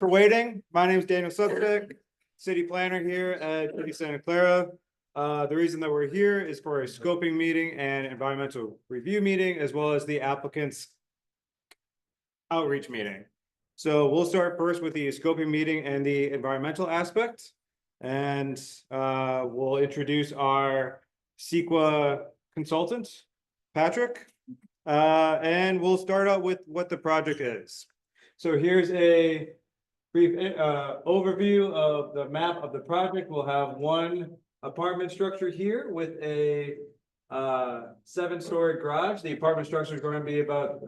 for waiting. My name is Daniel Substick, city planner here at City Santa Clara. The reason that we're here is for a scoping meeting and environmental review meeting, as well as the applicant's outreach meeting. So we'll start first with the scoping meeting and the environmental aspect. And we'll introduce our CEQA consultant, Patrick. And we'll start out with what the project is. So here's a brief overview of the map of the project. We'll have one apartment structure here with a 7-story garage. The apartment structure is going to be about,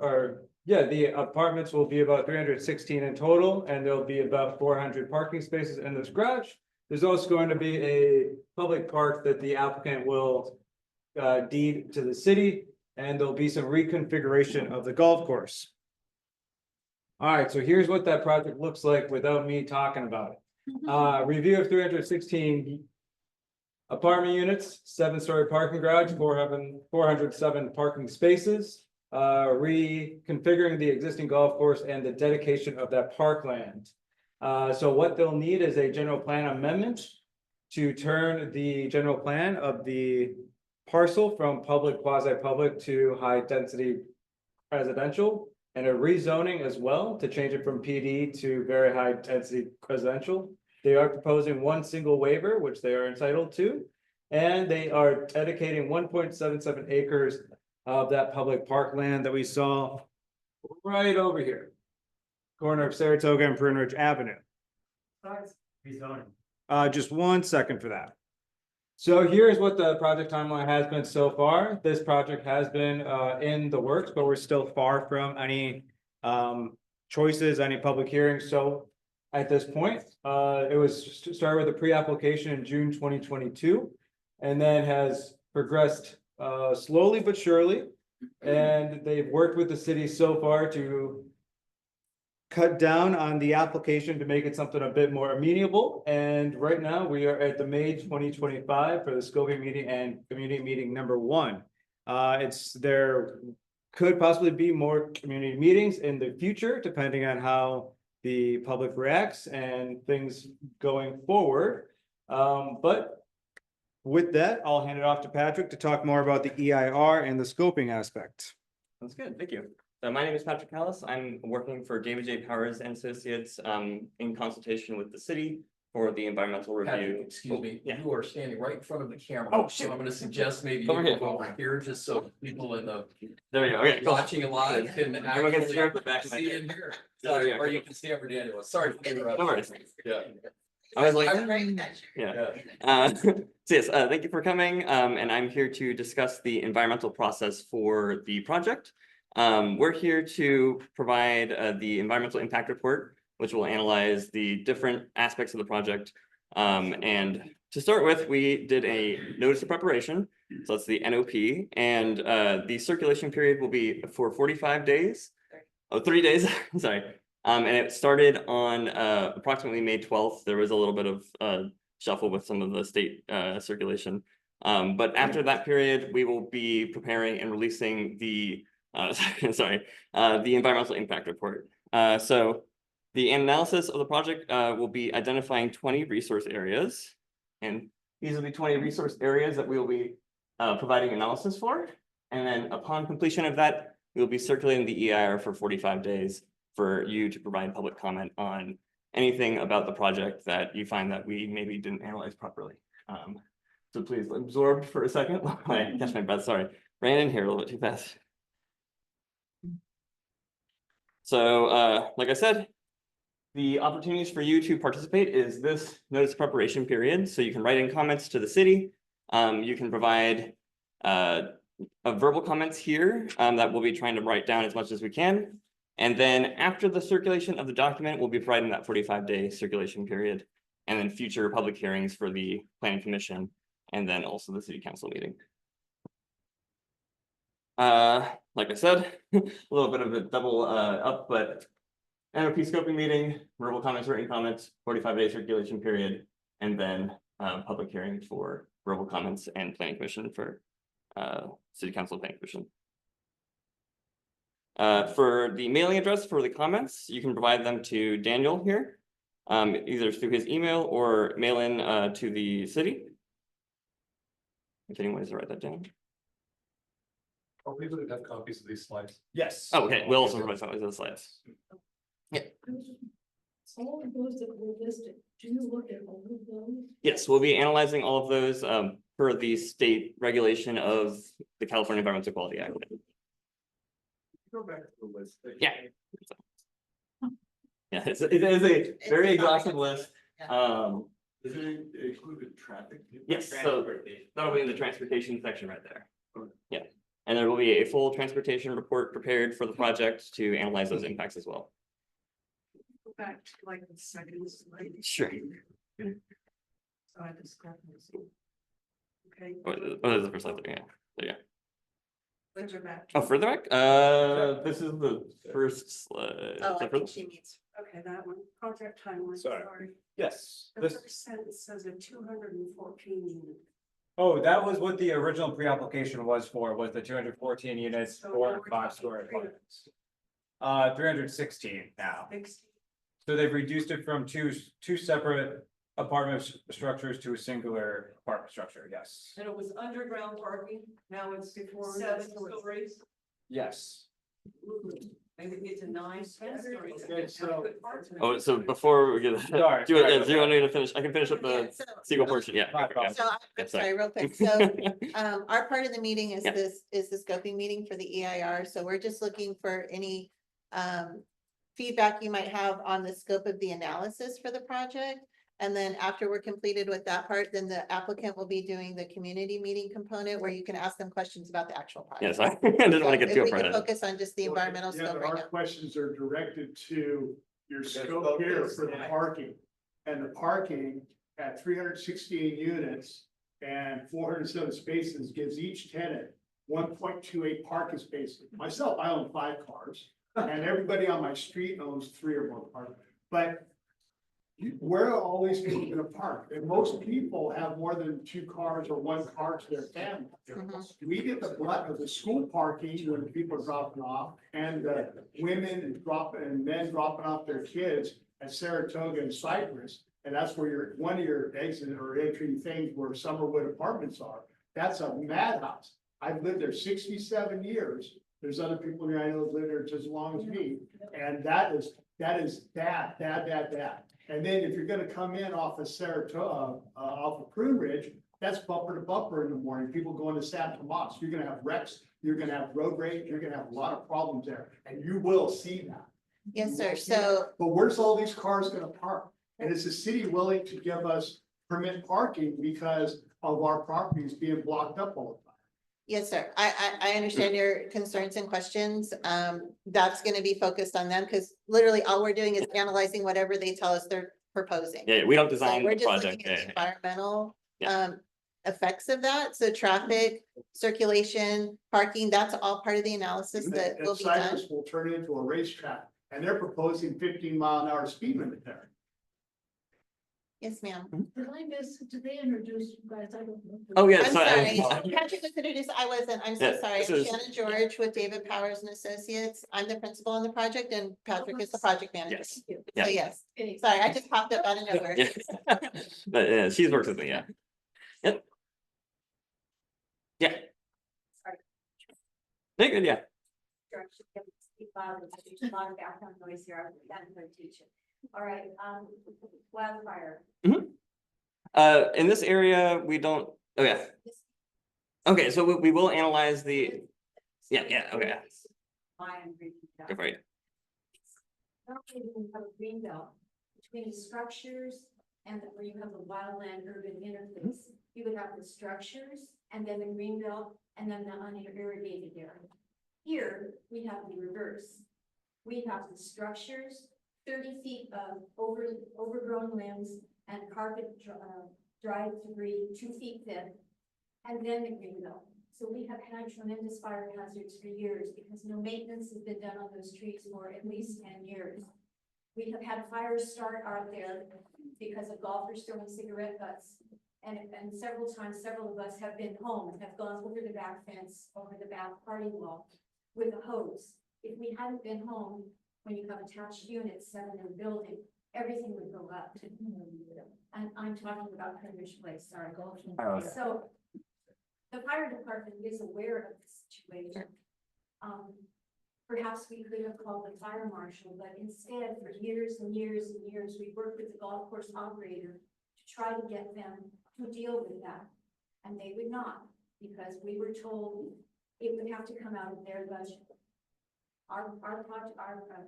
the apartments will be about 316 in total, and there'll be about 400 parking spaces in this garage. There's also going to be a public park that the applicant will deed to the city, and there'll be some reconfiguration of the golf course. All right, so here's what that project looks like without me talking about it. Review of 316 apartment units, 7-story parking garage, 407 parking spaces, reconfiguring the existing golf course and the dedication of that parkland. So what they'll need is a general plan amendment to turn the general plan of the parcel from public, quasi-public to high-density residential, and a rezoning as well to change it from PD to very high-density residential. They are proposing one single waiver, which they are entitled to, and they are dedicating 1.77 acres of that public parkland that we saw right over here, corner of Saratoga and Prune Ridge Avenue. Rezoning. Just 1 second for that. So here's what the project timeline has been so far. This project has been in the works, but we're still far from any choices, any public hearings. So at this point, it was started with a pre-application in June 2022, and then has progressed slowly but surely. And they've worked with the city so far to cut down on the application to make it something a bit more amenable. And right now we are at the May 2025 for the scoping meeting and community meeting number 1. There could possibly be more community meetings in the future, depending on how the public reacts and things going forward. But with that, I'll hand it off to Patrick to talk more about the EIR and the scoping aspect. That's good, thank you. So my name is Patrick Callis. I'm working for David J. Powers and Associates in consultation with the city for the environmental review. Patrick, excuse me, Yeah. you are standing right in front of the camera. Oh, shit. So I'm gonna suggest maybe you Over here. go over here, just so people in the There you go. Okay, cool. watching live can Everyone can actually stare at the back of my see head. in here. There you go. Or you can see over Daniel. Sorry for interrupting. No worries. Yeah. I was like, I'm paying attention. yeah. So yes, thank you for coming. And I'm here to discuss the environmental process for the project. We're here to provide the environmental impact report, which will analyze the different aspects of the project. And to start with, we did a notice of preparation. So that's the NOP, and the circulation period will be for 45 days. Oh, 3 days, sorry. And it started on approximately May 12th. There was a little bit of shuffle with some of the state circulation. But after that period, we will be preparing and releasing the the environmental impact report. So the analysis of the project will be identifying 20 resource areas, and these will be 20 resource areas that we will be providing analysis for. And then upon completion of that, we will be circulating the EIR for 45 days for you to provide public comment on anything about the project that you find that we maybe didn't analyze properly. So please absorb for a second. I catch my breath, sorry. Ran in here a little bit too fast. So like I said, the opportunities for you to participate is this notice of preparation period. So you can write in comments to the city. You can provide verbal comments here that we'll be trying to write down as much as we can. And then after the circulation of the document, we'll be providing that 45-day circulation period, and then future public hearings for the Planning Commission, and then also the City Council meeting. Like I said, a little bit of a double up, but NOP scoping meeting, verbal comments, written comments, 45-day circulation period, and then public hearing for verbal comments and Planning Commission for City Council Planning Commission. For the mailing address for the comments, you can provide them to Daniel here. either through his email or mail in to the city. If anyone wants to write that down. Are we going to have copies of these slides? Yes. Oh, okay, we'll also provide some of those slides. All of those that were listed, do you look at all of those? Yes, we'll be analyzing all of those per the state regulation of the California Environmental Quality Act. Go back to the list. Yeah. Yeah, it is a very exhaustive list. Is it included traffic? Yes, so that'll be in the transportation section right there. Yeah, and there will be a full transportation report prepared for the project to analyze those impacts as well. Go back to like the second slide. Sure. So I discrepancy. Okay. Oh, there's the first slide there, yeah. There you go. Which are back. Oh, further back? This is the first slide. Oh, Is that I think further? she means, okay, that one, contract timeline, Sorry. sorry. Yes, The this, first sentence says a 214 unit. oh, that was what the original pre-application was for, was the 214 units, So 4 now and we're 5 talking story three. apartments. 316 now. Six. So they've reduced it from two separate apartment structures to a singular apartment structure, yes. And it was underground parking, now it's before 7 stories. Yes. Maybe it's a 9, 10 stories. Okay, so- Oh, so before we get, Sorry, do you sorry. want me to finish? I can finish up Yeah, the so- sequel portion, yeah. My okay, fault. So Yeah, I'm sorry. sorry, real quick. So yeah. our part of the meeting is Yeah. the scoping meeting for the EIR. So we're just looking for any feedback you might have on the scope of the analysis for the project. And then after we're completed with that part, then the applicant will be doing the community meeting component where you can ask them questions about the actual Yeah, project. sorry, I didn't want to So get if too we far can ahead. focus on just the environmental Yeah, scope but right our now. questions are directed to your scope scope here is- for the yeah. parking. And the parking at 316 units and 407 spaces gives each tenant 1.28 parking spaces. Myself, I own 5 cars, and everybody on my street owns 3 or more cars. But where are all these people gonna park? And most people have more than 2 cars or 1 car to their family. We get the brunt of the school parking when people are dropping off, and the women and men dropping off their kids at Saratoga and Cypress. And that's where one of your exit or entry things where Summerwood Apartments are. That's a madhouse. I've lived there 67 years. There's other people here I know that live there just as long as me. And that is bad. And then if you're gonna come in off of Saratoga, off of Prune Ridge, that's bumper to bumper in the morning, people going to San Tomas, you're gonna have wrecks, you're gonna have road rage, you're gonna have a lot of problems there, and you will see that. Yes, You sir. will see that. So But where's all these cars gonna park? And is the city willing to give us permit parking because of our properties being blocked up all the time? yes, sir. I understand your concerns and questions. That's gonna be focused on them because literally all we're doing is analyzing whatever they tell us they're proposing. Yeah, we don't So design we're the just project. looking at the Yeah, environmental Yeah. effects of that. So traffic, circulation, parking, that's all part of the analysis that And will be done. Cypress will turn into a racetrack, and they're proposing 15-mile-an-hour speed limit there. Yes, ma'am. Did I miss, did they introduce you guys? I don't know. Oh, yeah. I'm sorry. sorry. Patrick was introduced. I wasn't. I'm so Yeah, sorry. this I'm is- Shannon George with David Powers and Associates. I'm the principal on the project and Patrick is the project manager. Yes. Thank you. Yeah. So yes, Okay. sorry, I just popped up out of nowhere. Yeah. But yeah, she's worked with me, yeah. Yep. Yeah. Sorry. Very good, yeah. Direction, speak loud, there's a lot of background noise here, I'm going to teach it. All right, wildfire. In this area, we don't, oh yeah, okay, so we will analyze the, yeah, okay, I am reading that. go for it. Currently, we have a green belt between the structures and where you have the wildland urban interface. You would have the structures and then the green belt and then the unirrigated area. Here, we have the reverse. We have the structures, 30 feet of overgrown limbs and carpet dried debris, 2 feet thick, and then the green belt. So we have had tremendous fire hazards for years because no maintenance has been done on those trees for at least 10 years. We have had fires start out there because of golfers throwing cigarette butts. And several times, several of us have been home and have gone over the back fence, over the back party wall with a hose. If we hadn't been home, when you have attached units, 7 in a building, everything would go up. And I'm talking about Pembridge Place, sorry. Oh, okay. So the fire department is aware of the situation. Perhaps we could have called the fire marshal, but instead, for years and years and years, we worked with the golf course operator to try to get them to deal with that. And they would not, because we were told it would have to come out of their budget. Our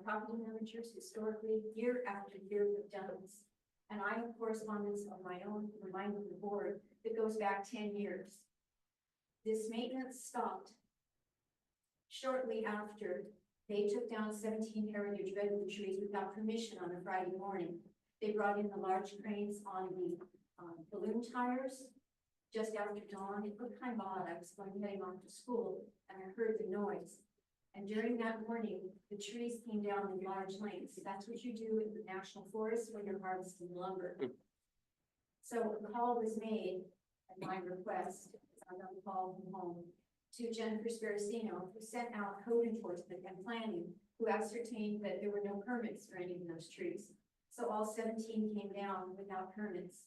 property managers historically, year after year, have done this. And I have correspondence of my own, reminding the board, that goes back 10 years. This maintenance stopped shortly after they took down 17 heritage redwood trees without permission on a Friday morning. They brought in the large cranes on the balloon tires just after dawn. It looked kind of odd. I was heading off to school and I heard the noise. And during that morning, the trees came down in large lengths. That's what you do in the national forest when you're harvesting lumber. So a call was made at my request, I got a call from home, to Jennifer Sparacino, who sent out code enforcement and planning, who ascertained that there were no permits for any of those trees. So all 17 came down without permits.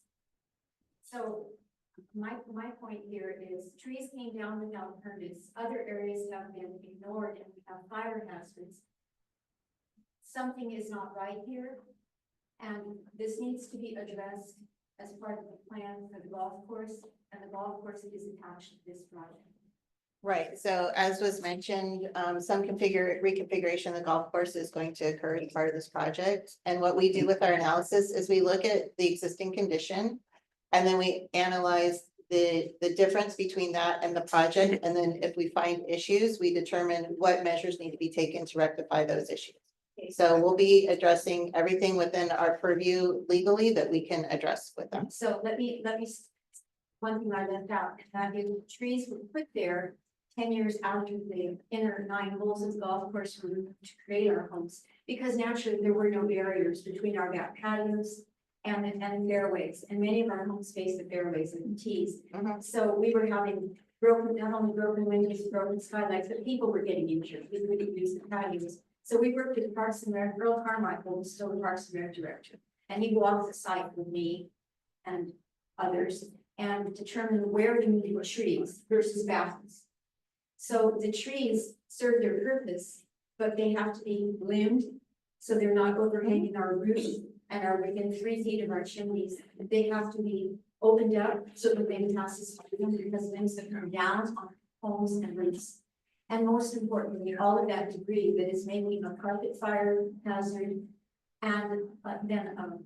So my point here is trees came down without permits. Other areas have been ignored and we have fire hazards. Something is not right here. And this needs to be addressed as part of the plan for the golf course, and the golf course is attached to this project. Right, so as was mentioned, some reconfiguration of the golf course is going to occur as part of this project. And what we do with our analysis is we look at the existing condition. And then we analyze the difference between that and the project. And then if we find issues, we determine what measures need to be taken to rectify those issues. So we'll be addressing everything within our purview legally that we can address with them. So let me, one thing I left out, that is the trees were put there 10 years after the inner 9 holes of the golf course were to create our homes. Because naturally there were no barriers between our back patios and the fairways, and many of our homes face the fairways and the tees. So we were having not only broken windows, broken skylights, but people were getting injured. We wouldn't use the patios. So we worked with Parks and Rec, Earl Carmichael was still the Parks and Rec director. And he walked the site with me and others and determined where we needed trees versus bathrooms. So the trees serve their purpose, but they have to be limbed so they're not overhanging our roofs and are within 3 feet of our chimneys. They have to be opened up so that they can pass this through them, because limbs that come down on homes and roofs. And most importantly, all of that debris that is making a carpet fire hazard and then a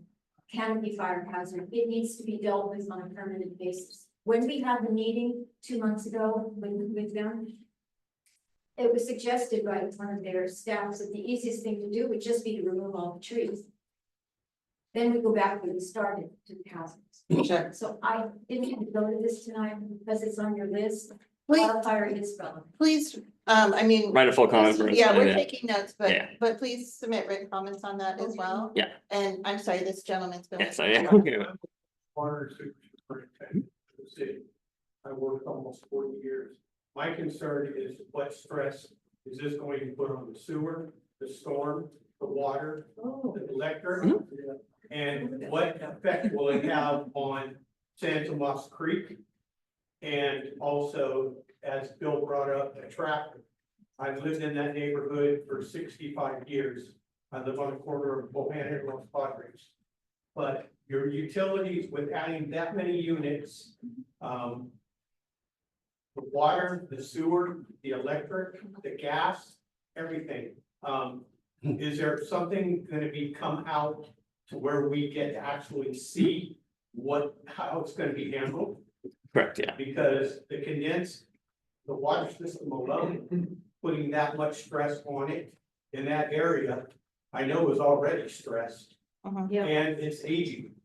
canopy fire hazard, it needs to be dealt with on a permanent basis. When we had the meeting 2 months ago with them, it was suggested by one of their staffs that the easiest thing to do would just be to remove all the trees. Then we go back where we started to the hazards. Sure. So I didn't go to this tonight because it's on your list. Please, Wildfire is relevant. please, I mean. Write a full comment for us. Yeah, we're Yeah. taking notes, Yeah. but please submit written comments on that as well. Yeah. And I'm sorry, this gentleman's been. Yeah, so yeah. Okay. Water superintendent for the city. I worked almost 40 years. My concern is what stress is this going to put on the sewer, the storm, the water, the electric? And what effect will it have on Santa Moss Creek? And also, as Bill brought up, the traffic. I've lived in that neighborhood for 65 years. I live on the corner of Bohannon and Los Padres. But your utilities, with adding that many units, the water, the sewer, the electric, the gas, everything. Is there something gonna be come out to where we get to actually see how it's gonna be handled? Correct, yeah. Because the water system alone, putting that much stress on it in that area, I know is already stressed. Yeah. And it's aging.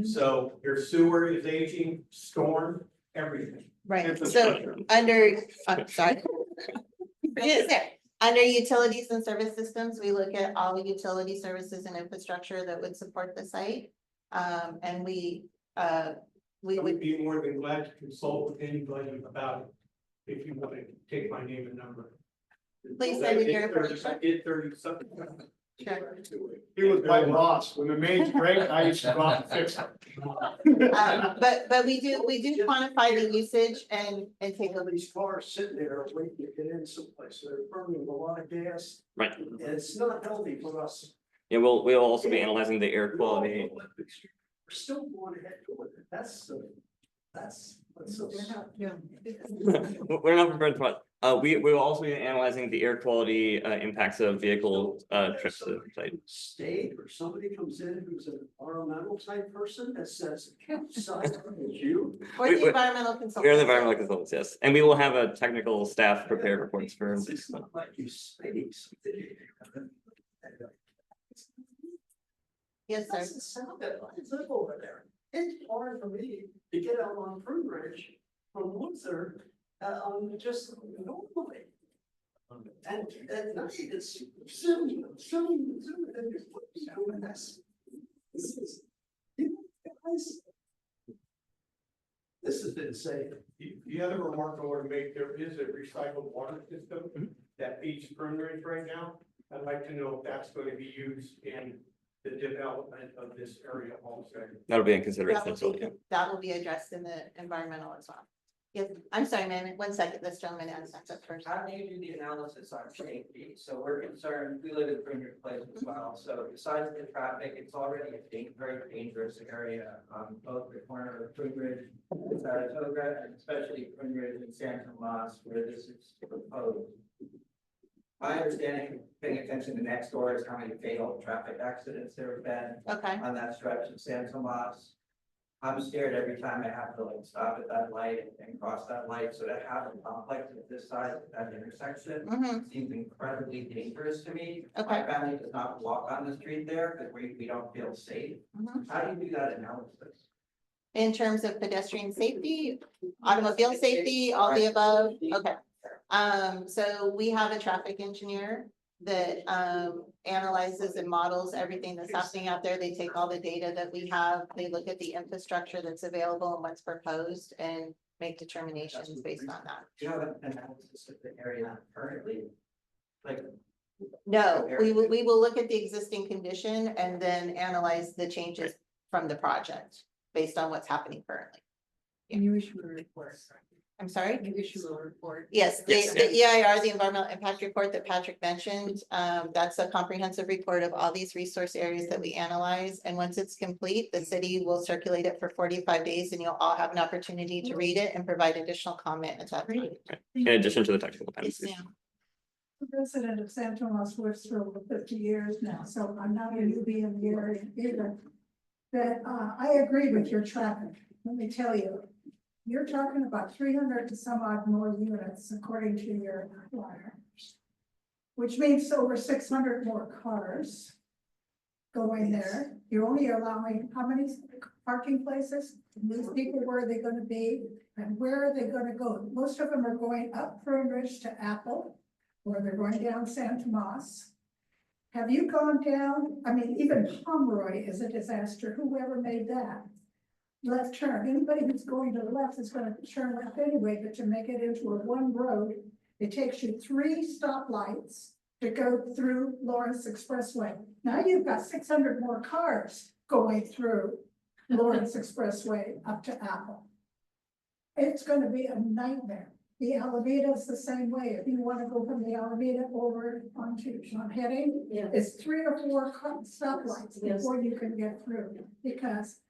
So your sewer is aging, storm, everything. Right, so under, I'm sorry. Under utilities and service systems, we look at all the utility services and infrastructure that would support the site. And we I would, would be more than glad to consult with anybody about it, if you want to take my name and number. Please send in your I information. did 30 something. Sure. He was my boss. When the mains break, I used to go out and fix them. But we do quantify the usage and take a look. These cars sitting there waiting to get in someplace, they're burning a lot of gas, Right. and it's not healthy for us. Yeah, we'll also be analyzing the air quality. We're still going ahead with it, that's so. We're not prepared for, we will also be analyzing the air quality impacts of vehicle trips to the site. State or somebody comes in who's an environmental type person that says, campsite is you. Or We- the we- environmental consultant. We are the environmental consultants, yes, and we will have a technical staff prepare reports for It's this. not like you say something. Yes, sir. Doesn't sound that I live over there. It's hard for me to get out on Fruit Ridge from Luther, just normally. And at night it's zoom, and that's. This is, guys. This has been safe. The other remark I want to make, there is a recycled water system that feeds Fern Ridge right now. I'd like to know if that's going to be used in the development of this area also. That'll be in consideration That as well, will yeah. be, that will be addressed in the environmental as well. Yes, I'm sorry, ma'am, 1 second, this gentleman has that first. How do you do the analysis on safety? So we're concerned, we live in Greenwood Place as well, so besides the traffic, it's already a very dangerous area on both the corner of Greenwood and Saratoga, and especially Greenwood and San Tomas, where this is proposed. My understanding, paying attention to next door, is how many fatal traffic accidents there have been Okay, on that stretch of San Tomas. I'm scared every time I have to like stop at that light and cross that light, so to have a complex of this size at that intersection mhm, seems incredibly dangerous to me. Okay. My family does not walk on the street there because we don't feel safe. mhm. How do you do that analysis? In terms of pedestrian safety, automobile safety, all the above, okay. So we have a traffic engineer that analyzes and models everything that's happening out there. They take all the data that we have, they look at the infrastructure that's available and what's proposed and make determinations based on that. Do you have an analysis of the area currently? Like, No, we will look at the existing condition and then analyze the changes from the project based on what's happening currently. And you issue a report. I'm sorry? You issue a report. Yes, Yes, the EIR, the environmental impact report that Patrick mentioned, that's a comprehensive report of all these resource areas that we analyze. And once it's complete, the city will circulate it for 45 days and you'll all have an opportunity to read it and provide additional comment at that time. In addition to the technical Yes, penalties. ma'am. Resident of San Tomas lives for over 50 years now, so I'm not a newbie in the area either. But I agree with your traffic. Let me tell you, you're talking about 300 and some odd more units according to your flyer. Which means over 600 more cars going there. You're only allowing how many parking places? These people, where are they gonna be? And where are they gonna go? Most of them are going up Fern Ridge to Apple, or they're going down San Tomas. Have you gone down? I mean, even Pomeroy is a disaster. Whoever made that? Left turn. Anybody who's going to the left is gonna turn left anyway, but to make it into a one road, it takes you 3 stoplights to go through Lawrence Expressway. Now you've got 600 more cars going through Lawrence Expressway up to Apple. It's gonna be a nightmare. The Alameda is the same way. If you wanna go from the Alameda over onto John Heading, it's 3 or 4 stoplights before you can get through. Because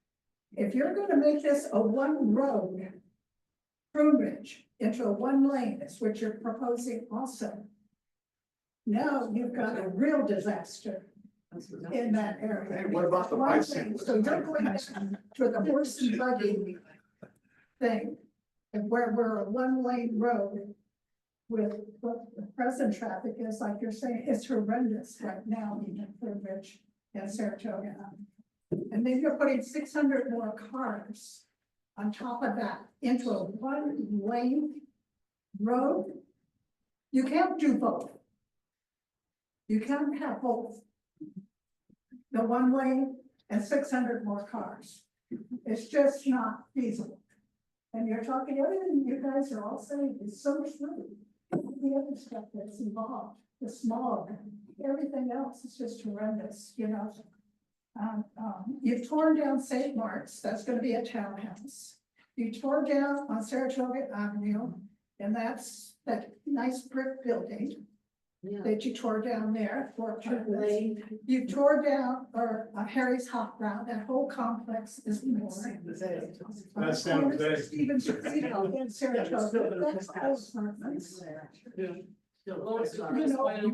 if you're gonna make this a one road, Prune Ridge into a one lane, is what you're proposing also. Now you've got a real disaster in that area. Hey, what about the One bicycle? thing, so you're going down to the horse and buggy thing, and where we're a one lane road with what the present traffic is, like you're saying, it's horrendous right now in Prune Ridge and Saratoga. And then you're putting 600 more cars on top of that into a one lane road. You can't do both. You can't have both. The one lane and 600 more cars. It's just not feasible. And you're talking, everything you guys are all saying is so true. The other stuff that's involved, the smog, everything else is just horrendous, you know. You've torn down St. Mark's, that's gonna be a townhouse. You tore down on Saratoga Avenue, and that's that nice brick building that you tore down there for apartments. You tore down, Harry's Hot Ground, that whole complex is. That's San Jose. Stevens Street and Saratoga, that's all apartments. You know,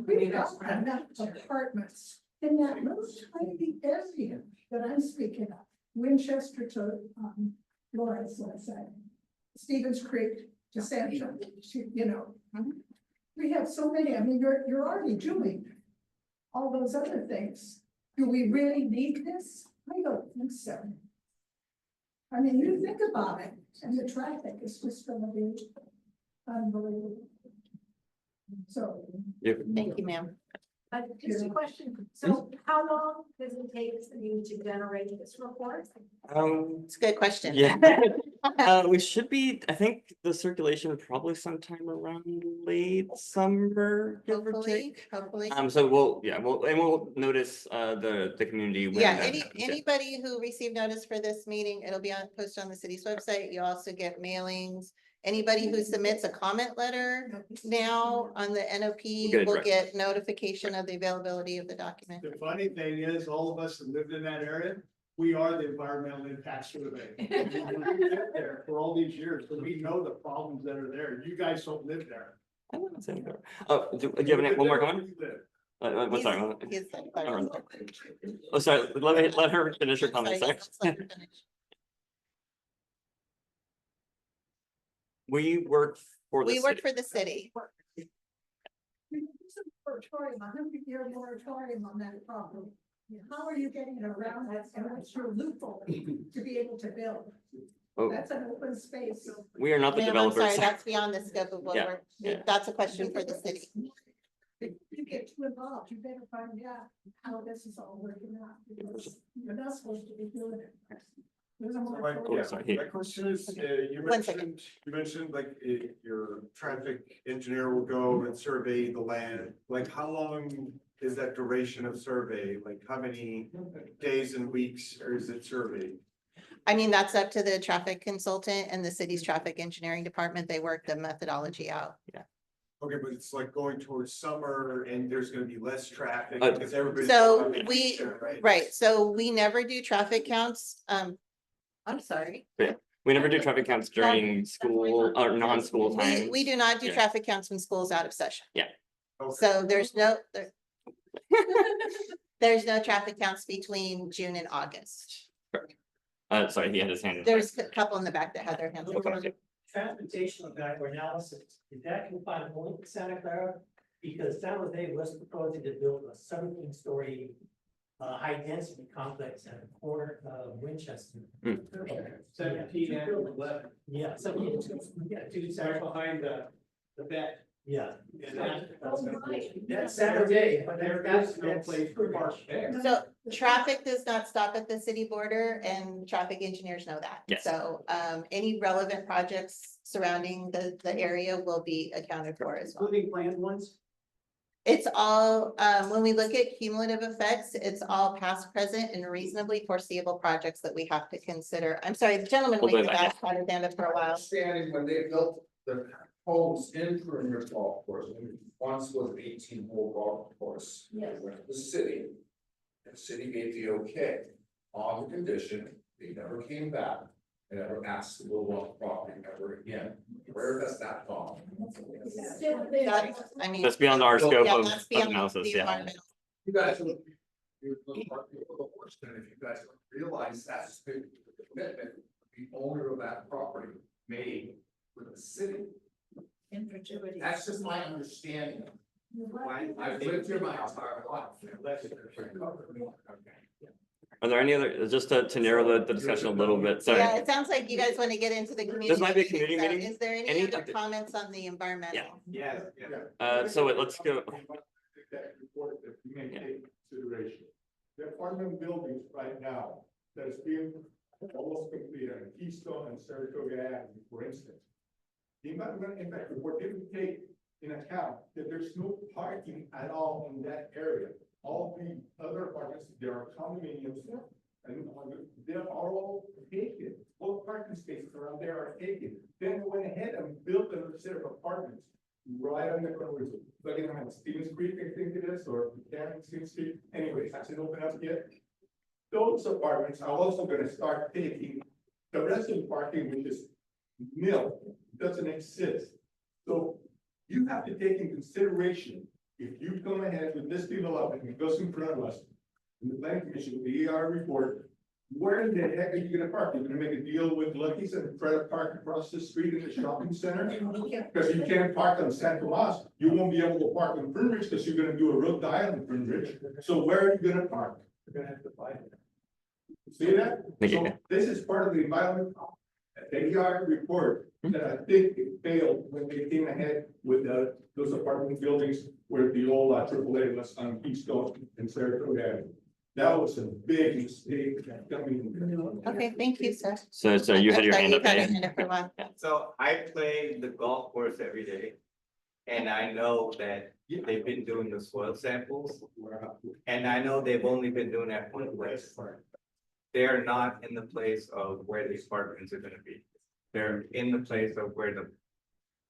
we've got enough apartments in that little tiny area that I'm speaking of, Winchester to, Lawrence, let's say. Stevens Creek to Sancho, you know. We have so many, I mean, you're already doing all those other things. Do we really need this? I don't think so. I mean, you think about it, and the traffic is just gonna be unbelievable. So. Thank you, ma'am. Just a question, so how long does it take for you to generate this report? It's a good question. Yeah. We should be, I think the circulation probably sometime around late summer, give or Hopefully, take. hopefully. So we'll notice the community. when Yeah, that happens, anybody who received notice for this meeting, it'll be posted on the city's website. You also get mailings. Anybody who submits a comment letter now on the NOP Good, will right. get notification of the availability of the document. The funny thing is, all of us that lived in that area, we are the environmental impact survey. We lived there for all these years, so we know the problems that are there. You guys don't live there. I wouldn't say that. Oh, do you have one more comment? He's- Sorry. he's like, Oh, sorry, let her finish her comment, sorry. let's let her finish. We work for the We work city. for the city. It's a moratorium, 100-year moratorium on that property. How are you getting around that, and what's your loophole to be able to build? Oh, That's an open space. we are not the Ma'am, I'm developers. sorry, that's beyond the scope of what Yeah, we're, yeah. that's a question for the city. If you get too involved, you better find out how this is all working out, because you're not supposed to be doing it. There's a moratorium. Oh, sorry. My question is, you One second. mentioned like your traffic engineer will go and survey the land. Like how long is that duration of survey? Like how many days and weeks or is it surveyed? I mean, that's up to the traffic consultant and the city's traffic engineering department. They work the methodology out. Okay, but it's like going towards summer and there's gonna be less traffic Uh, because everybody's. So on we- vacation, Right, so we never do traffic counts. I'm sorry. We never do traffic counts during school or non-school times. We do not do Yeah. traffic counts when school's out of session. Okay. So there's no, there's no traffic counts between June and August. Sorry, he had his hand. There's a couple in the back that had their hands up. Okay. Transportation guide or analysis, is that confined only to Santa Clara? Because San Jose was proposing to build a 17-story high density complex at the corner of Winchester. 17 and 11. Yeah, 17, yeah, two Right separate, behind the vet. yeah. And That's Saturday, but There's no place for park there. So traffic does not stop at the city border and traffic engineers know that. Yes. So any relevant projects surrounding the area will be accounted for as well. Including planned ones? It's all, when we look at cumulative effects, it's all past, present, and reasonably foreseeable projects that we have to consider. I'm sorry, the gentleman We'll do with the that, back had his hand up for a while. Understanding when they built the homes in Perimeter Golf Course, once was an 18-hole golf course. Yes. Went to the city. And the city gave the okay, on the condition, they never came back and ever asked to go on the property ever again. Where has that gone? Still there. That's, I mean. That's beyond our scope Yeah, of that's of beyond analysis, the yeah. environmental. You guys look, you look like the horse, and if you guys don't realize that's the commitment the owner of that property made with the city. In perpetuity. That's just my understanding. I've lived here my entire life. Are there any other, just to narrow the discussion a little bit, sorry. Yeah, it sounds like you guys want to get into the community. This might be a community so meeting. Is there any Any other of the- comments on the environmental? Yeah. So let's go. That report that you may take into consideration. The apartment buildings right now that is being almost completed on Keystone and Saratoga Avenue, for instance. The environmental impact report didn't take in account that there's no parking at all in that area. All the other apartments, there are condominiums, and they are all vacant. All parking spaces around there are vacant. Then they went ahead and built a set of apartments right on the corner. Like, you know, Stevens Creek, I think it is, or Stevens Street. Anyway, hasn't opened up yet. Those apartments are also gonna start taking the rest of the parking, which is nil, doesn't exist. So you have to take in consideration, if you come ahead with this development, it goes in front of us, in the planning commission, with the ER report, where in the heck are you gonna park? You're gonna make a deal with Lucky's and try to park across the street in the shopping center? Because you can't park on San Tomas, you won't be able to park in Fernridge, because you're gonna do a road dial in Fernridge. So where are you gonna park? You're gonna have to buy it. See that? Thank you. So this is part of the environment, the ER report, that I think it failed when they came ahead with those apartment buildings where the old AAA was on Keystone and Saratoga. That was a big mistake. Okay, thank you, sir. So you had your hand up. You've had yeah. your hand up for a while. So I play the golf course every day. And I know that they've been doing the soil samples. And I know they've only been doing that one place. They're not in the place of where these apartments are gonna be. They're in the place of where the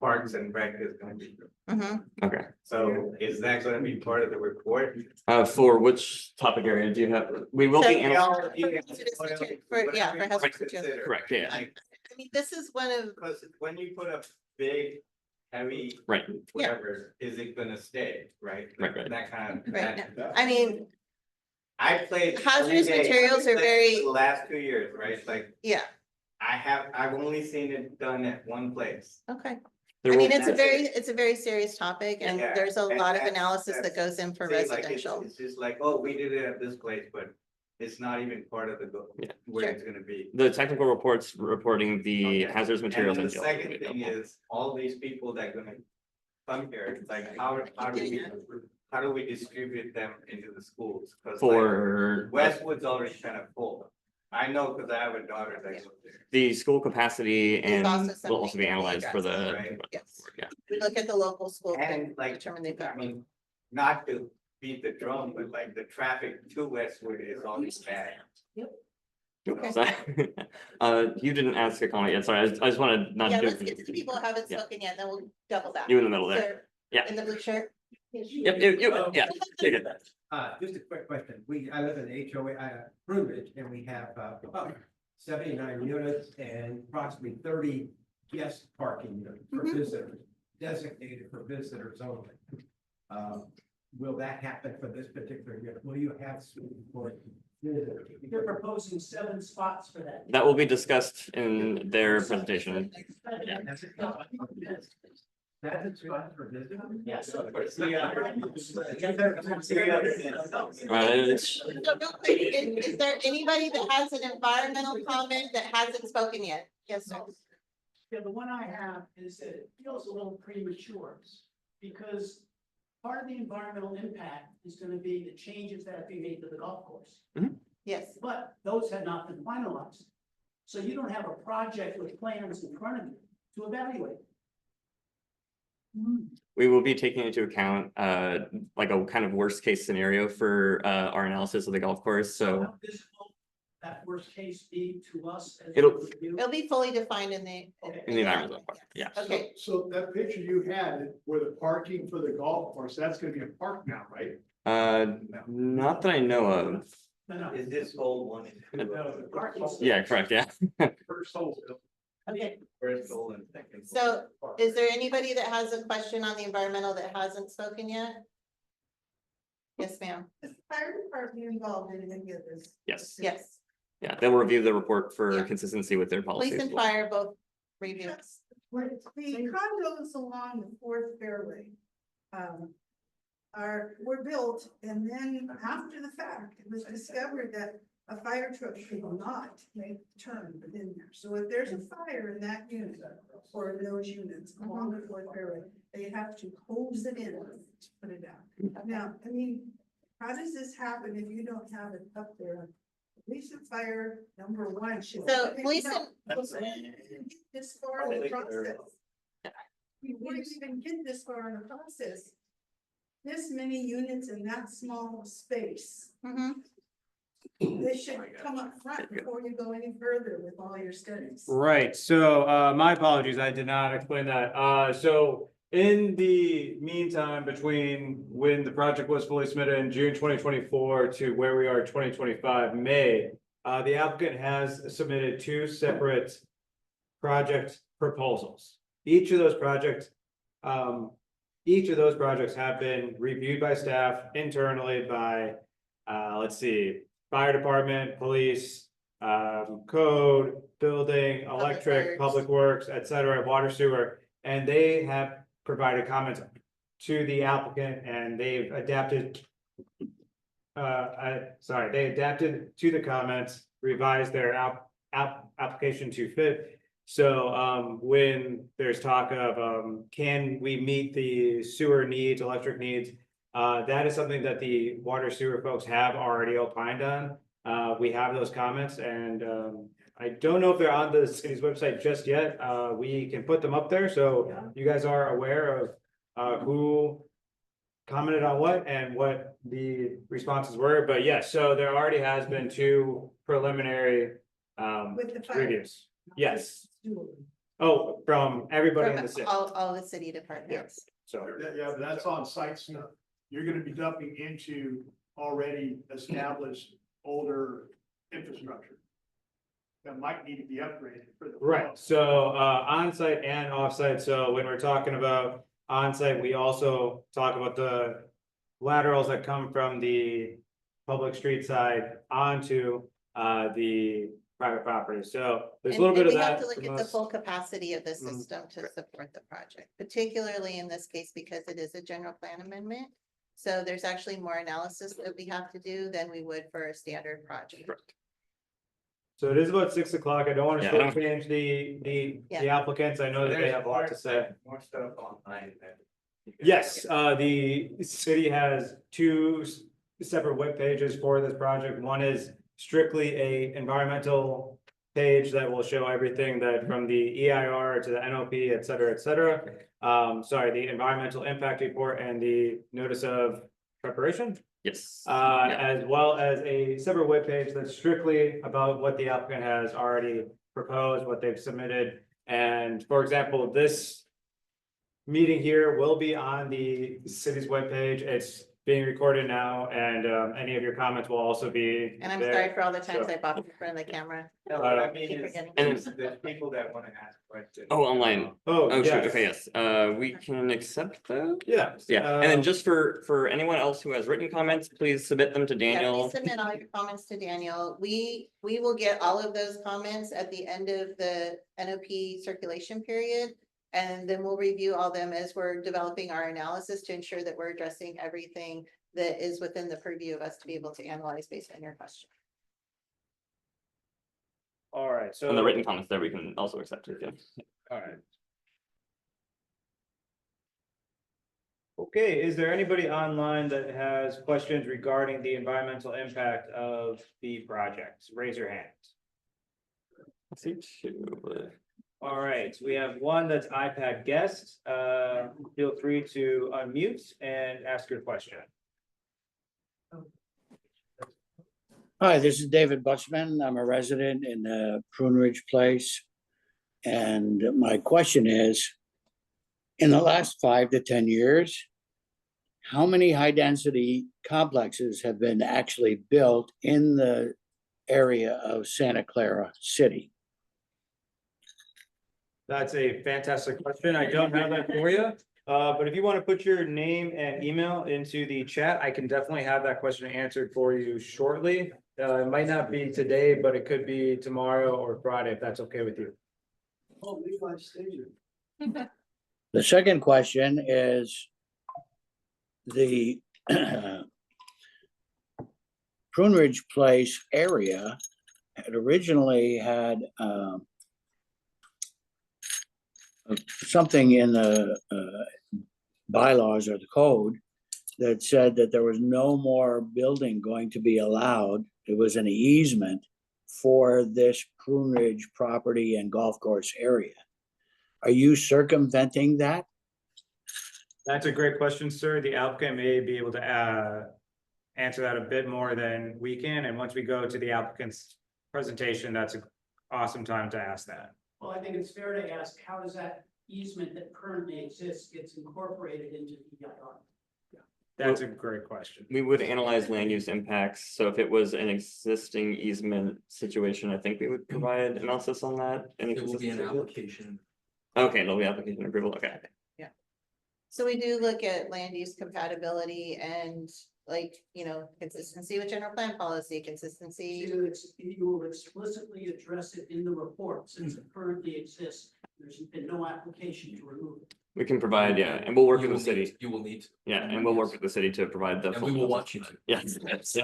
parks and rec is gonna be. Mhm. Okay, So is that gonna be part of the report? for which topic area do you have? We will be. So- analyzing- For, yeah, for hazardous Consider, materials. Correct, yeah, like, I mean, this is one of, because when you put a big, heavy, right, whatever, is it gonna stay, right? Right. That kind of. Right, that- I mean, I played. Hazardous every day, materials are like, very- The last 2 years, right? Like, yeah, I've only seen it done at one place. okay. There I will- mean, it's a that's very, it. it's a very serious topic and Yeah, there's a and lot of that's- analysis that that's- goes in for See, like, residential. It's just like, oh, we did it at this place, but it's not even part of the, Yeah. where Sure. it's gonna be. The technical reports reporting the Okay. hazardous materials. And then the and second geological thing available. is, all these people that gonna come here, it's like, how do we distribute them into the schools? 'Cause, like, For Westwood's already kind of full. I know, cause I have a daughter that goes there. the school capacity It's and also will also something be that we analyzed for the. Right. Yes. Yeah, We look at the local school And and like, determine they've I got. mean, not to beat the drum, but like the traffic to Westwood is always bad. So, you didn't ask a comment yet, sorry, I just wanted not Yeah, to. let's get to the people who haven't Yeah. spoken yet, then we'll double back. You in the middle there, Sir, Yeah. in the blue shirt. yep, yeah. take it. Just a quick question. I live in HOA, Prune Ridge, and we have, about 79 units and approximately 30 guest parking units for Mhm. visitors, designated for visitors only. Will that happen for this particular unit? Will you have suite for visitors? They're proposing 7 spots for that. That will be discussed in their presentation. That's a spot for visitors? Yes. So real quick, is there anybody that has an environmental comment that hasn't spoken yet? Yes, sir. Yeah, the one I have is that it feels a little premature, because part of the environmental impact is gonna be the changes that have been made to the golf course. Yes. But those have not been finalized. So you don't have a project with plans in front of you to evaluate. We will be taking into account, like a kind of worst case scenario for, our analysis of the golf course, so. How visible that worst case be to us? as a It'll- review? It'll be fully defined in the. In the environmental part, yeah. Okay, So that picture you had where the parking for the golf course, that's gonna be a park now, right? Not that I know of, No. Is this whole one? The parking space. yeah, correct, yeah. First hole. okay. First goal and second. So is there anybody that has a question on the environmental that hasn't spoken yet? Yes, ma'am. Is the fire department involved in any of this? Yes, Yes. yeah, they'll review the report for Yeah. consistency with their policies. Police and fire both review. The condos along the fourth fairway, were built, and then after the fact, it was discovered that a fire truck should not make the turn within there. So if there's a fire in that unit, or in those units along the fourth fairway, they have to hose it in, to put it down. Now, I mean, how does this happen if you don't have it up there? Police and fire, number one should. So police and- This far in the process. before you even get this far in the process, this many units in that small space, Mhm. they should come up front before you go any further with all your studies. Right, so my apologies, I did not explain that. So in the meantime, between when the project was fully submitted in June 2024 to where we are 2025 May, the applicant has submitted two separate project proposals. Each of those projects have been reviewed by staff internally by, let's see, fire department, police, code, building, electric, Works. public works, et cetera, water sewer. And they have provided comments to the applicant and they've adapted. They adapted to the comments, revised their application to fit. So when there's talk of can we meet the sewer needs, electric needs? That is something that the water sewer folks have already opined on. We have those comments and I don't know if they're on the city's website just yet. We can put them up there, so you guys are aware of who commented on what and what the responses were. But yes, so there already has been two preliminary With the fire. reviews. Yes. Oh, from everybody in From the city. all the city departments. So Yeah, but that's on site stuff. You're gonna be dumping into already established older infrastructure that might need to be upgraded for the. right, so on-site and off-site. So when we're talking about on-site, we also talk about the laterals that come from the public street side onto the private property. So there's a little bit of We have that. to look from at the us. full capacity of the Mhm. system to support the project, particularly in this case because it is a general plan amendment. So there's actually more analysis that we have to do than we would for a standard project. So it is about 6 o'clock. I don't want to Yeah, I don't- shortchange the Yeah. applicants. I know that they have a lot to say. More stuff online than. Yes, the city has two separate web pages for this project. One is strictly a environmental page that will show everything that from the EIR to the NOP, et cetera, et cetera. The environmental impact report and the notice of preparation. Yes. As well as a separate webpage that's strictly about what the applicant has already proposed, what they've submitted. And for example, this meeting here will be on the city's webpage. It's being recorded now and any of your comments will also be And I'm there. sorry for all the times So- I popped in front of the camera. No, what I Uh, mean keep is, forgetting. And there's people that wanna ask questions. Oh, online. Oh, Oh, shoot. yes. Okay, yes. We can accept those. Yeah. Yeah, and then just for anyone else who has written comments, please submit them to Yeah, Daniel. please submit all your comments to Daniel. We will get all of those comments at the end of the NOP circulation period. And then we'll review all them as we're developing our analysis to ensure that we're addressing everything that is within the purview of us to be able to analyze based on your question. All right, so. And the written comments there we can also accept it, yeah. All right. Okay, is there anybody online that has questions regarding the environmental impact of the project? Raise your hand. I see two, but- All right, we have one that's iPad guest. Feel free to unmute and ask your question. Hi, this is David Buxman. I'm a resident in Prune Ridge Place. And my question is, in the last 5 to 10 years, how many high-density complexes have been actually built in the area of Santa Clara City? That's a fantastic question. I don't have that for you. But if you want to put your name and email into the chat, I can definitely have that question answered for you shortly. It might not be today, but it could be tomorrow or Friday, if that's okay with you. Oh, Levi Stadium. The second question is the Prune Ridge Place area had originally had something in the bylaws or the code that said that there was no more building going to be allowed. It was an easement for this Prune Ridge property and golf course area. Are you circumventing that? That's a great question, sir. The applicant may be able to answer that a bit more than we can, and once we go to the applicant's presentation, that's an awesome time to ask that. Well, I think it's fair to ask, how does that easement that currently exists gets incorporated into the EIR? That's a great question. We would analyze land use impacts, so if it was an existing easement situation, I think we would provide analysis on that. Any It will be an consistency? application. Okay, it'll be application approval, okay. So we do look at land use compatibility and like, you know, consistency with general plan policy, consistency. You will explicitly address it in the report, since it currently exists, there's been no application to remove it. We can provide, yeah, and we'll work You with the will need- city. You will need. to. Yeah, and we'll work with the city to provide the. And full we will analysis. want you to. Yes.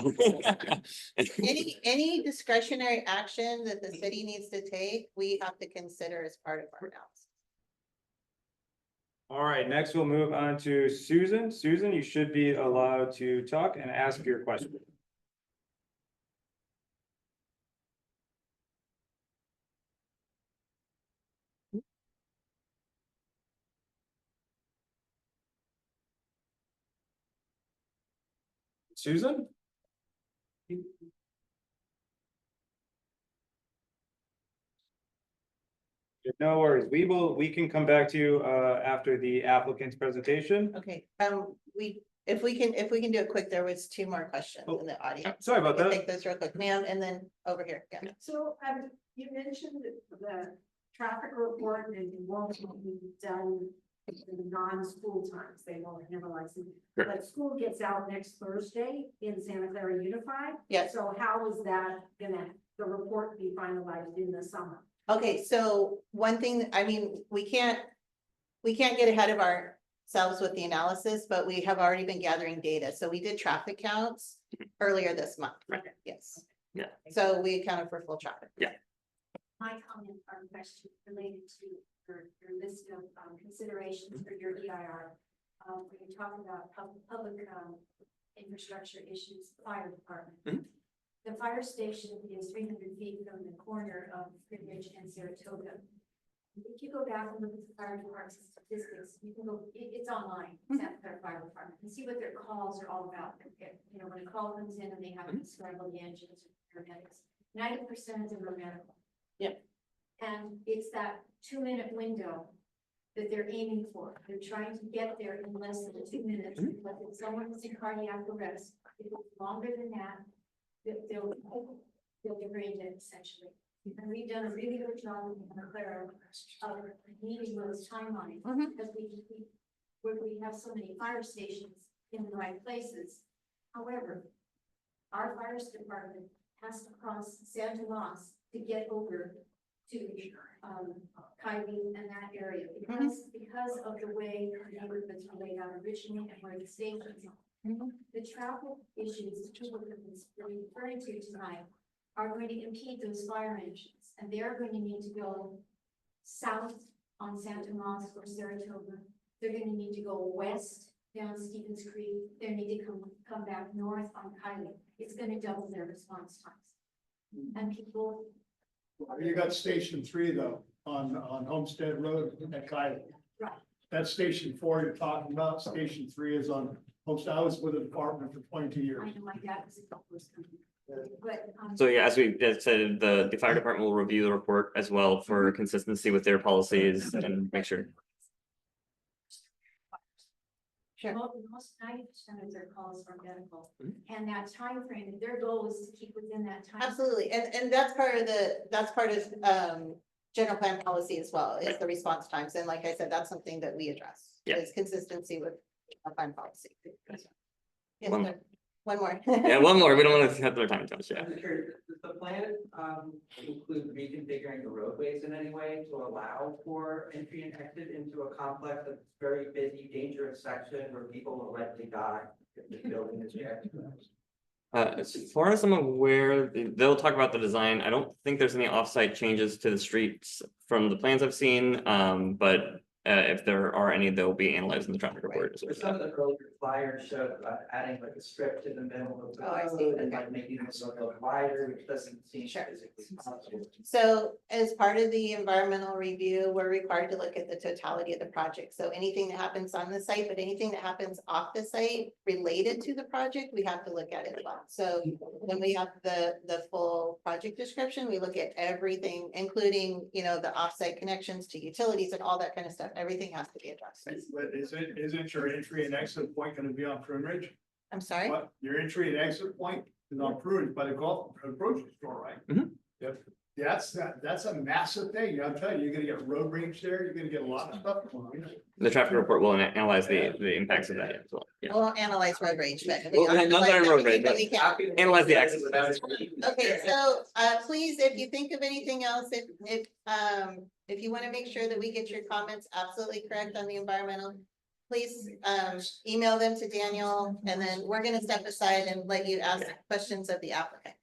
Any discretionary action that the city needs to take, we have to consider as part of our analysis. All right, next we'll move on to Susan. Susan, you should be allowed to talk and ask your question. Susan? No worries. We can come back to you after the applicant's presentation. Okay, if we can do it quick, there was two more questions in the audience. Sorry about We'll that. Take those real quick, ma'am, and then over here, yeah. So, you mentioned the traffic report and it won't be done in non-school times, they won't have a license. Sure. But school gets out next Thursday in Santa Clara Unified. Yes. So how is that the report be finalized in the summer? Okay, so one thing, I mean, we can't get ahead of ourselves with the analysis, but we have already been gathering data. So we did traffic counts earlier this month. Right. Yes. Yeah. So we accounted for full traffic. My comment or question related to your list of considerations for your EIR. When you talk about public infrastructure issues, fire department. Mhm. The fire station is 300 feet from the corner of Ridge and Saratoga. If you go back and look at the fire department statistics, you can go, it's online, Santa Clara Fire Department, and see what their calls are all about. You know, when a call comes in and they have to describe all the engines or paramedics, 90% of them are medical. Yep. And it's that 2-minute window that they're aiming for. They're trying to get there in less than 2 minutes. But if someone is in cardiac arrest, if it's longer than that, they'll get brain dead essentially. And we've done a really good job in Santa Clara of meeting those timelines. Because we have so many fire stations in the right places. However, our fire department has to cross San Tomas to get over to Kylie and that area because of the way the neighborhoods are laid out originally and where the stations are. The traffic issues that people have been referring to tonight are going to impede those fire engines, and they're going to need to go south on San Tomas or Saratoga. They're going to need to go west down Stevens Creek. They need to come back north on Kylie. It's going to double their response times. And people. You got Station 3 though, on Homestead Road at Kylie. Right. That's Station 4 you're talking about. Station 3 is on Homestead. I was with the department for 22 years. I know my dad was a couple but. So yeah, as we just said, the fire department will review the report as well for consistency with their policies and make sure. Sure. Most 90% of their calls are medical, and that time frame, their goal is to keep within that time. Absolutely, and that's part of general plan policy as well, is the response times, and like I said, that's something that we address. Yeah. Is consistency with general plan policy. Yes, One- sir. One more. Yeah, one more. We don't want to have their time too much. Yeah. I'm curious, does the plan include reconfiguring the roadways in any way to allow for entry and exit into a complex that's very busy, dangerous section where people will likely die if the building is there? As far as I'm aware, they'll talk about the design. I don't think there's any offsite changes to the streets from the plans I've seen. But if there are any, they'll be analyzed in the traffic report. For some of the earlier flyer showed about adding like a strip to the middle of the Oh, I see. road and Okay. like making it a little wider, which doesn't seem Sure. physically possible. So as part of the environmental review, we're required to look at the totality of the project. So anything that happens on the site, but anything that happens off the site related to the project, we have to look at it as well. So when we have the full project description, we look at everything, including, you know, the offsite connections to utilities and all that kind of stuff. Everything has to be addressed. But isn't your entry and exit point gonna be on Prune Ridge? I'm sorry? What, your entry and exit point is on Prune Ridge by the golf grocery store, right? Mhm. Yep. That's a massive thing. I'm telling you, you're gonna get road rage there. You're gonna get a lot of stuff. The traffic report will analyze the impacts of that as well. Yeah. We'll analyze road rage, but. Well, not that road rage, But but we can. analyze the access. Okay, so, please, if you think of anything else, if you want to make sure that we get your comments absolutely correct on the environmental, please, email them to Daniel, and then we're gonna step aside and let you ask questions of the applicant.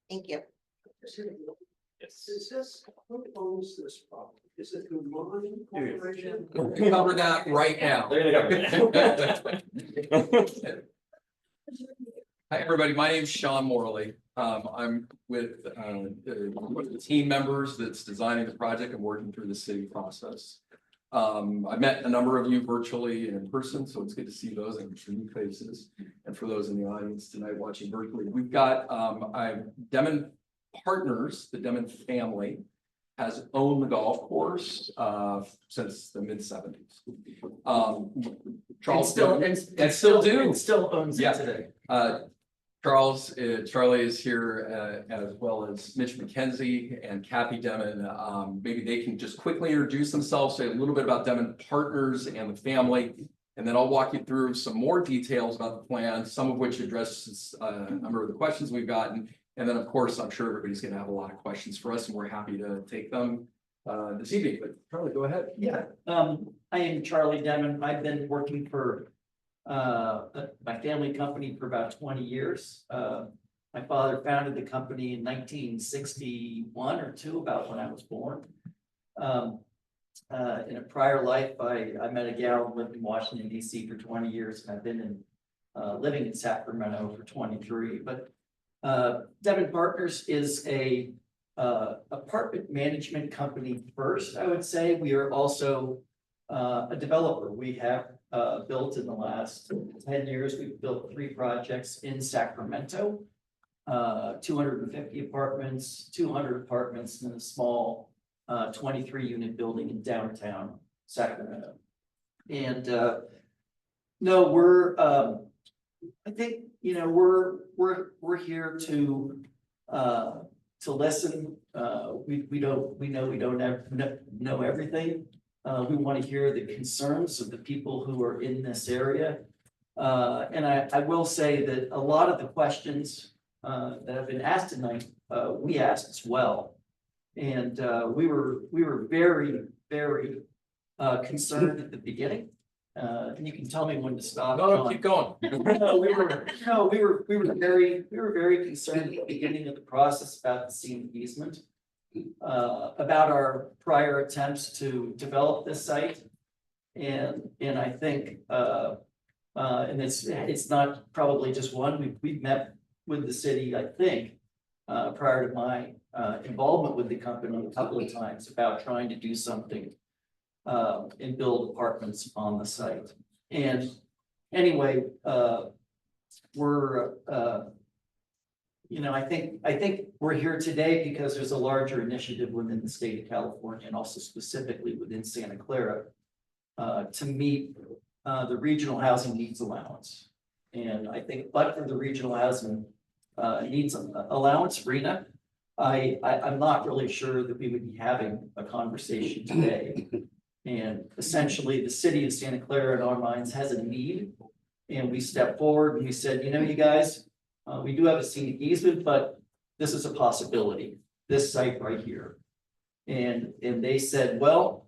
Thank you. Is this, who owns this property? Is it the mine corporation? We'll cover that right now. Hi, everybody. My name's Sean Morley. I'm with one of the team members that's designing the project and working through the city process. I've met a number of you virtually and in person, so it's good to see those and new faces. And for those in the audience tonight watching virtually, we've got Demon Partners, the Demon family, has owned the golf course since the mid-70s. Charles and still do. And still owns Yeah. it today. Charlie is here as well as Mitch McKenzie and Kathy Demon. Maybe they can just quickly introduce themselves, say a little bit about Demon Partners and the family, and then I'll walk you through some more details about the plan, some of which addresses a number of the questions we've gotten. And then, of course, I'm sure everybody's going to have a lot of questions for us, and we're happy to take them this evening. But Charlie, go ahead. Yeah, I am Charlie Demon. I've been working for my family company for about 20 years. My father founded the company in 1961 or two, about when I was born. In a prior life, I met a gal who lived in Washington, DC for 20 years, and I've been living in Sacramento for 23. But Demon Partners is a apartment management company first, I would say. We are also a developer. We have built in the last 10 years, we've built 3 projects in Sacramento. 250 apartments, 200 apartments, and a small 23-unit building in downtown Sacramento. And no, we're I think, you know, we're here to listen. We know we don't know everything. We want to hear the concerns of the people who are in this area. And I will say that a lot of the questions that have been asked tonight, we asked as well. And we were very, very concerned at the beginning. And you can tell me when to stop. No, Sean. keep going. We were very concerned at the beginning of the process about the scenic easement. About our prior attempts to develop this site. And I think and it's not probably just one, we've met with the city, I think, prior to my involvement with the company a couple of times about trying to do something and build apartments on the site. And anyway, we're you know, I think we're here today because there's a larger initiative within the state of California and also specifically within Santa Clara to meet the regional housing needs allowance. And I think, but for the regional housing needs allowance, RENA, I'm not really sure that we would be having a conversation today. And essentially, the city of Santa Clara, in our minds, has a need. And we stepped forward and we said, you know, you guys, we do have a scenic easement, but this is a possibility, this site right here. And they said, well,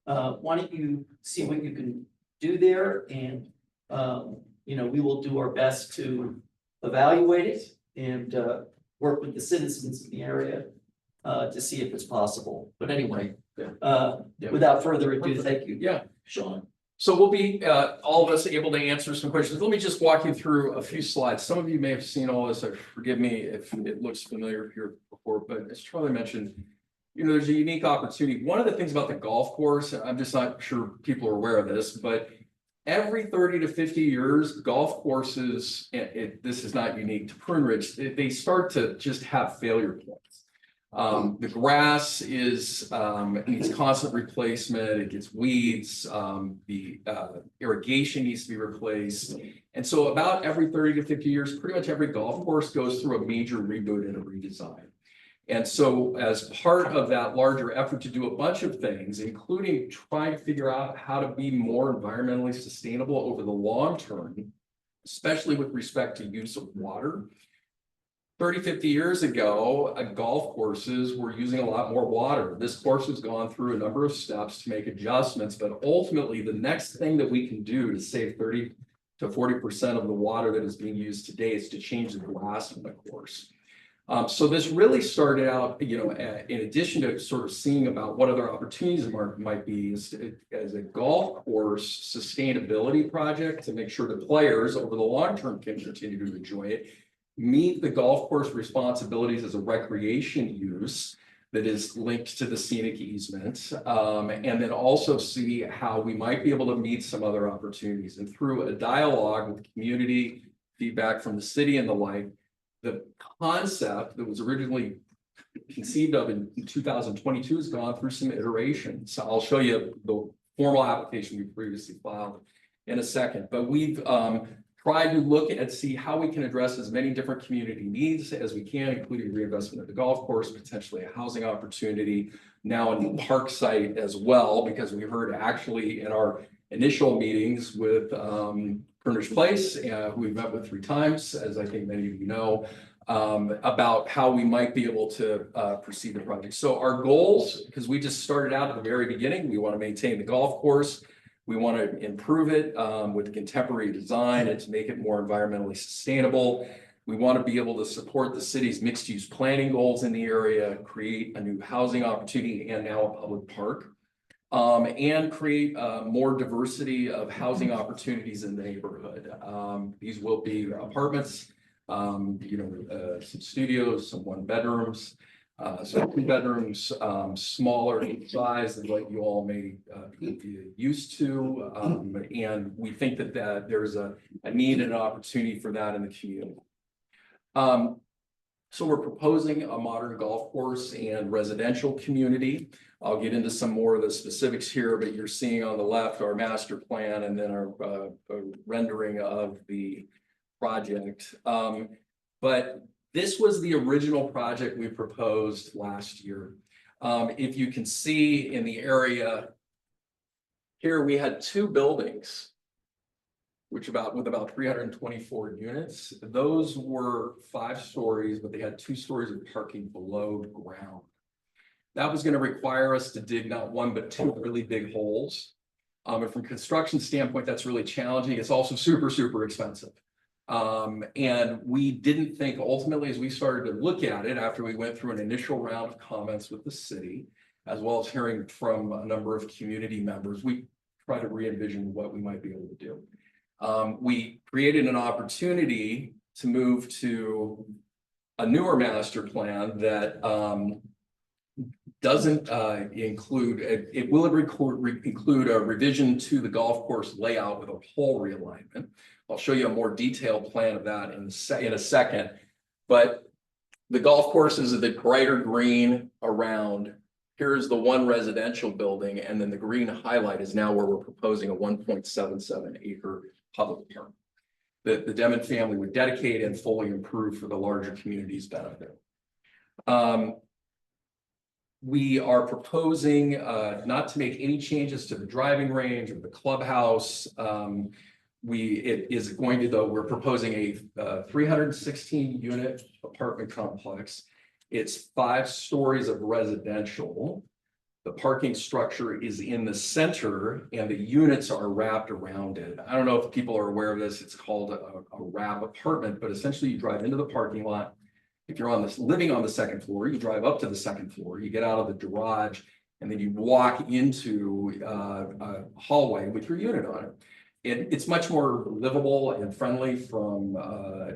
why don't you see what you can do there? And, you know, we will do our best to evaluate it and work with the citizens in the area to see if it's possible. But anyway, without further ado, thank you. Yeah. Sean. So we'll be, all of us able to answer some questions. Let me just walk you through a few slides. Some of you may have seen all this, so forgive me if it looks familiar here before, but as Charlie mentioned, you know, there's a unique opportunity. One of the things about the golf course, I'm just not sure people are aware of this, but every 30 to 50 years, golf courses, this is not unique to Prune Ridge, they start to just have failure points. The grass needs constant replacement, it gets weeds, the irrigation needs to be replaced. And so about every 30 to 50 years, pretty much every golf course goes through a major reboot and a redesign. And so as part of that larger effort to do a bunch of things, including trying to figure out how to be more environmentally sustainable over the long term, especially with respect to use of water. 30, 50 years ago, golf courses were using a lot more water. This course has gone through a number of steps to make adjustments, but ultimately the next thing that we can do to save 30 to 40% of the water that is being used today is to change the glass in the course. So this really started out, you know, in addition to sort of seeing about what other opportunities the market might be as a golf course sustainability project to make sure the players over the long term can continue to enjoy it, meet the golf course responsibilities as a recreation use that is linked to the scenic easement, and then also see how we might be able to meet some other opportunities. And through a dialogue with the community, feedback from the city and the like, the concept that was originally conceived of in 2022 has gone through some iterations. So I'll show you the formal application we previously filed in a second, but we've tried to look at see how we can address as many different community needs as we can, including reinvestment of the golf course, potentially a housing opportunity, now in the park site as well, because we heard actually in our initial meetings with Prune Ridge Place, who we've met with 3 times, as I think many of you know, about how we might be able to proceed the project. So our goals, because we just started out at the very beginning, we want to maintain the golf course. We want to improve it with contemporary design and to make it more environmentally sustainable. We want to be able to support the city's mixed-use planning goals in the area, create a new housing opportunity and now a public park. And create more diversity of housing opportunities in the neighborhood. These will be apartments, you know, some studios, some 1-bedrooms, some 2-bedrooms, smaller in size than what you all may be used to. And we think that there's a need and an opportunity for that in the community. So we're proposing a modern golf course and residential community. I'll get into some more of the specifics here, but you're seeing on the left our master plan and then our rendering of the project. But this was the original project we proposed last year. If you can see in the area here, we had 2 buildings, with about 324 units. Those were 5 stories, but they had 2 stories of parking below ground. That was going to require us to dig not 1, but 2 really big holes. And from a construction standpoint, that's really challenging. It's also super, super expensive. And we didn't think ultimately, as we started to look at it after we went through an initial round of comments with the city, as well as hearing from a number of community members, we tried to re-envision what we might be able to do. We created an opportunity to move to a newer master plan that doesn't include, it will include a revision to the golf course layout with a hole realignment. I'll show you a more detailed plan of that in a second, but the golf course is the brighter green around. Here's the 1 residential building, and then the green highlight is now where we're proposing a 1.77 acre public park that the Demon family would dedicate and fully improve for the larger community's benefit. We are proposing not to make any changes to the driving range or the clubhouse. It is going to, though, we're proposing a 316 unit apartment complex. It's 5 stories of residential. The parking structure is in the center and the units are wrapped around it. I don't know if people are aware of this. It's called a wrap apartment, but essentially you drive into the parking lot. If you're living on the 2nd floor, you drive up to the 2nd floor, you get out of the garage, And then you walk into a hallway with your unit on it. It's much more livable and friendly from a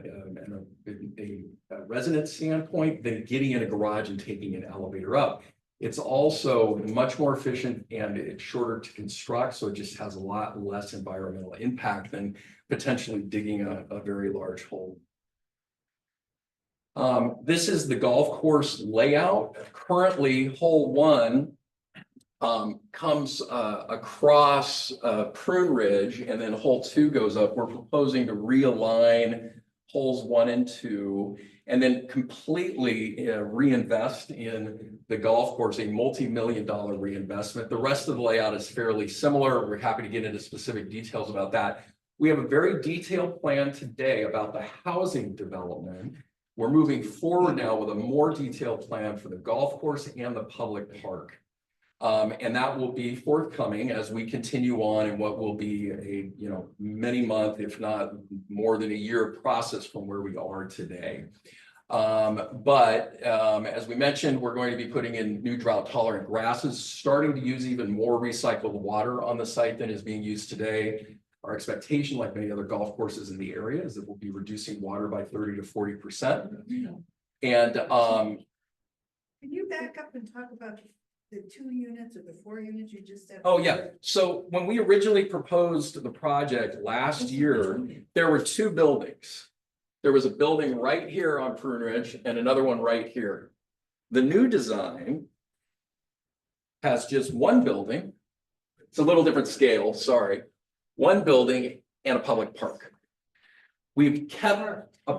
resident standpoint than getting in a garage and taking an elevator up. It's also much more efficient and it's shorter to construct, so it just has a lot less environmental impact than potentially digging a very large hole. This is the golf course layout. Currently, hole 1 comes across Prune Ridge, and then hole 2 goes up. We're proposing to realign holes 1 and 2, and then completely reinvest in the golf course, a multi-million-dollar reinvestment. The rest of the layout is fairly similar. We're happy to get into specific details about that. We have a very detailed plan today about the housing development. We're moving forward now with a more detailed plan for the golf course and the public park. And that will be forthcoming as we continue on in what will be a, many month, if not more than a year process from where we are today. As we mentioned, we're going to be putting in new drought tolerant grasses, starting to use even more recycled water on the site than is being used today. Our expectation, like many other golf courses in the area, is that we'll be reducing water by 30 to 40%. And Can you back up and talk about the 2 units or the 4 units you just said? oh yeah, so when we originally proposed the project last year, there were 2 buildings. There was a building right here on Prune Ridge and another one right here. The new design has just 1 building. It's a little different scale, sorry. 1 building and a public park. We've kept a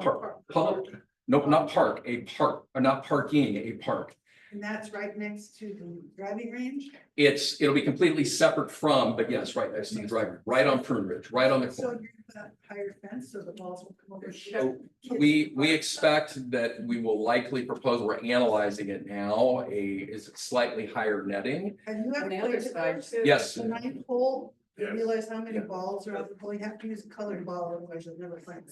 public, nope, not park, a park, or not parking, a park. And that's right next to the driving range? It'll be completely separate from, but yes, right next to the driveway, right on Prune Ridge, right on the So corner. you're gonna hire fence so the balls will come over. So we expect that we will likely propose, we're analyzing it now, is slightly higher netting. Have you ever On the other played side, the Yes. the 9th hole? You Yes. realize how many balls are on the hole? You have to use a colored ball, otherwise you'll never find.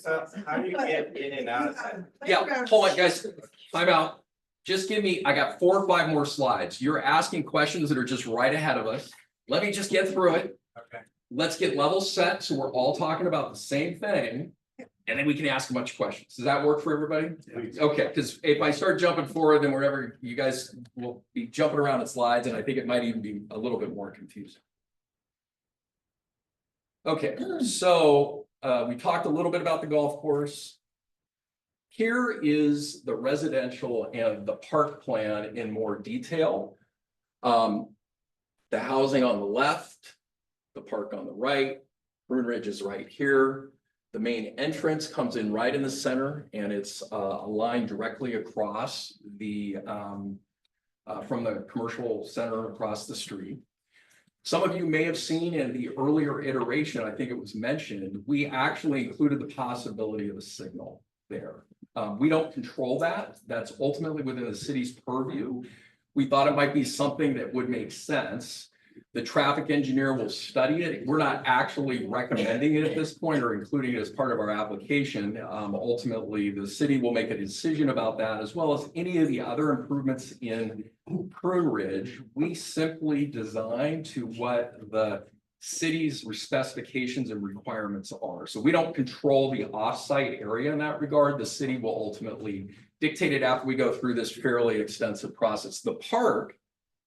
How do you get in and out of that? Yeah, hold on, guys, time out. Just give me, I got 4 or 5 more slides. You're asking questions that are just right ahead of us. Let me just get through it. Okay. Let's get level set, so we're all talking about the same thing. And then we can ask a bunch of questions. Does that work for everybody? Okay, because if I start jumping forward, then wherever you guys will be jumping around in slides, and I think it might even be a little bit more confusing. Okay, so we talked a little bit about the golf course. Here is the residential and the park plan in more detail. The housing on the left, the park on the right, Prune Ridge is right here. The main entrance comes in right in the center, and it's aligned directly across the from the commercial center across the street. Some of you may have seen in the earlier iteration, I think it was mentioned, we actually included the possibility of a signal there. We don't control that. That's ultimately within the city's purview. We thought it might be something that would make sense. The traffic engineer will study it. We're not actually recommending it at this point or including it as part of our application. Ultimately, the city will make a decision about that, as well as any of the other improvements in Prune Ridge. We simply design to what the city's specifications and requirements are. So we don't control the off-site area in that regard. The city will ultimately dictate it after we go through this fairly extensive process. The park,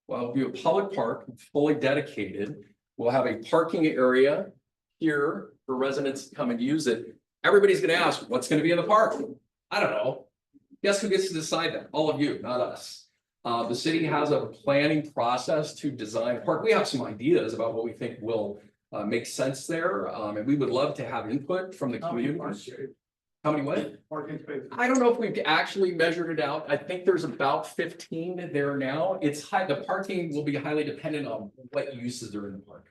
well, it'll be a public park, fully dedicated. We'll have a parking area here for residents to come and use it. Everybody's gonna ask, what's gonna be in the park? I don't know. Guess who gets to decide that? All of you, not us. The city has a planning process to design a park. We have some ideas about what we think will make sense there. And we would love to have input from the community. How many what? Parking spaces. I don't know if we've actually measured it out. I think there's about 15 there now. It's high, the parking will be highly dependent on what uses are in the park.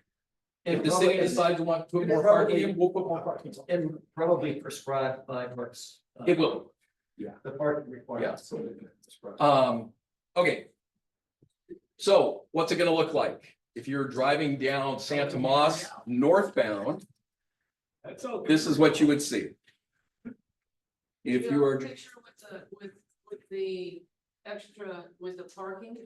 If the city decides to want to put more parking in, we'll put more parking. And probably prescribed by what's. It will. The parking requirements. Okay. So what's it gonna look like? If you're driving down Santa Moss northbound, this is what you would see. If you are. Picture with the extra, with the parking,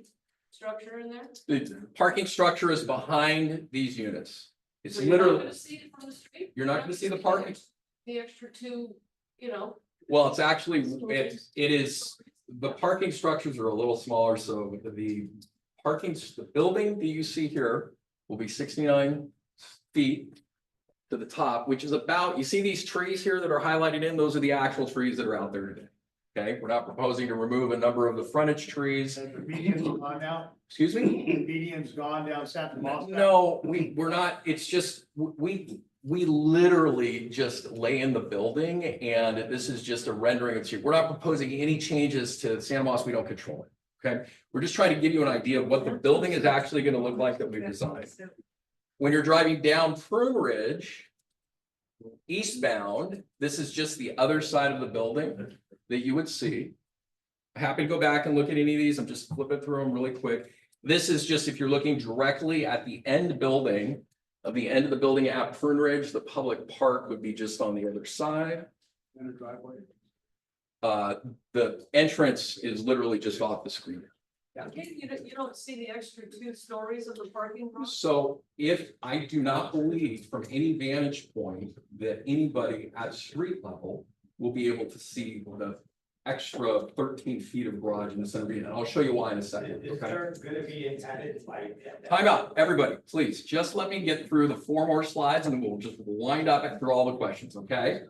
structure in there? The parking structure is behind these units. It's So you're not literally, gonna see it from the street? you're not gonna see the parking. The extra two, you know. Well, it's actually, it is, the parking structures are a little smaller, so the the building that you see here will be 69 feet to the top, which is about, you see these trees here that are highlighted in, those are the actual trees that are out there today. Okay, we're not proposing to remove a number of the frontage trees. And the median's gone now, Excuse me? the median's gone down Santa Moss. No, we're not, it's just, we literally just lay in the building and this is just a rendering of it. We're not proposing any changes to Santa Moss, we don't control it, okay? We're just trying to give you an idea of what the building is actually gonna look like that we've designed. When you're driving down Prune Ridge, eastbound, this is just the other side of the building that you would see. Happy to go back and look at any of these, I'm just flipping through them really quick. This is just if you're looking directly at the end building, of the end of the building at Prune Ridge, the public park would be just on the other side. And a driveway. The entrance is literally just off the screen. You don't see the extra 2 stories of the parking lot? So if I do not believe from any vantage point that anybody at street level will be able to see the extra 13 feet of garage in the center, and I'll show you why in a second, Is okay? there gonna be added like? Time out, everybody, please, just let me get through the 4 more slides and then we'll just wind up and through all the questions, okay?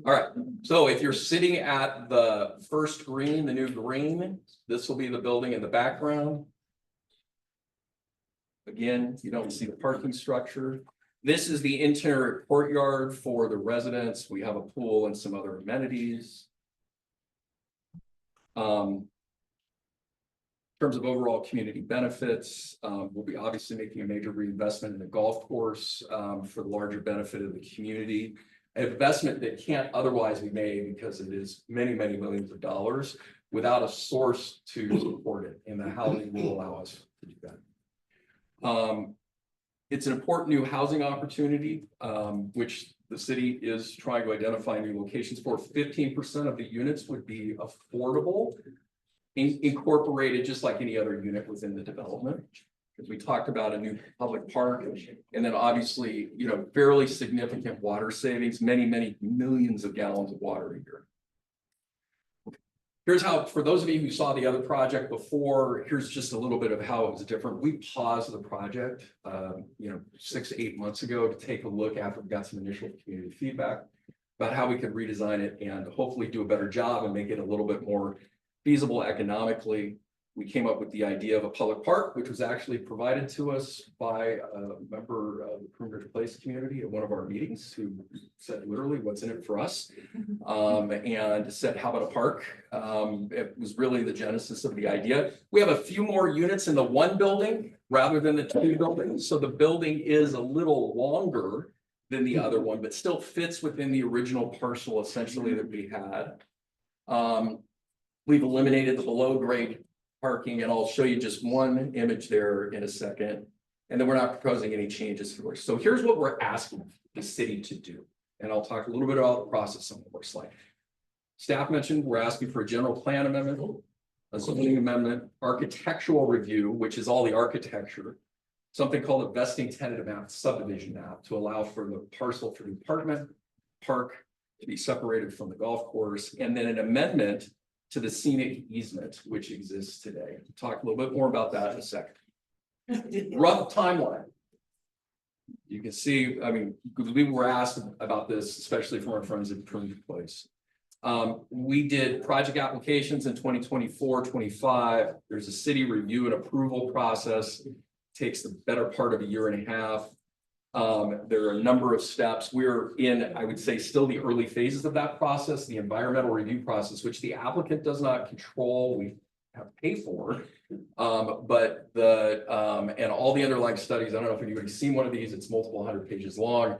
All right, so if you're sitting at the first green, the new green, this will be the building in the background. Again, you don't see the parking structure. This is the interior courtyard for the residents. We have a pool and some other amenities. In terms of overall community benefits, we'll be obviously making a major reinvestment in the golf course for the larger benefit of the community. An investment that can't otherwise be made because it is many, many millions of dollars without a source to support it, and the housing will allow us to do that. It's an important new housing opportunity, which the city is trying to identify new locations for. 15% of the units would be affordable, incorporated just like any other unit within the development. Because we talked about a new public park, and then obviously, you know, fairly significant water savings, many, many millions of gallons of water a year. Here's how, for those of you who saw the other project before, here's just a little bit of how it was different. We paused the project, 6 to 8 months ago to take a look after we got some initial community feedback about how we could redesign it and hopefully do a better job and make it a little bit more feasible economically. We came up with the idea of a public park, which was actually provided to us by a member of the Prune Ridge Place community at one of our meetings, who said literally, what's in it for us? And said, how about a park? It was really the genesis of the idea. We have a few more units in the one building rather than the 2 buildings. So the building is a little longer than the other one, but still fits within the original parcel essentially that we had. We've eliminated the below grade parking, and I'll show you just one image there in a second. And then we're not proposing any changes for it. So here's what we're asking the city to do. And I'll talk a little bit about the process on the next slide. Staff mentioned we're asking for a general plan amendment, a zoning amendment, architectural review, which is all the architecture, something called a vesting tentative map, subdivision map, to allow for the parcel for the apartment park to be separated from the golf course, and then an amendment to the scenic easement, which exists today. We'll talk a little bit more about that in a second. Rough timeline. You can see, I mean, we were asked about this, especially from our friends at Prune Ridge Place. We did project applications in 2024, 25. There's a city review and approval process. It takes the better part of a year and a half. There are a number of steps. We're in, I would say, still the early phases of that process, the environmental review process, which the applicant does not control. We have to pay for, but and all the underlying studies. I don't know if anybody's seen one of these. It's multiple 100 pages long.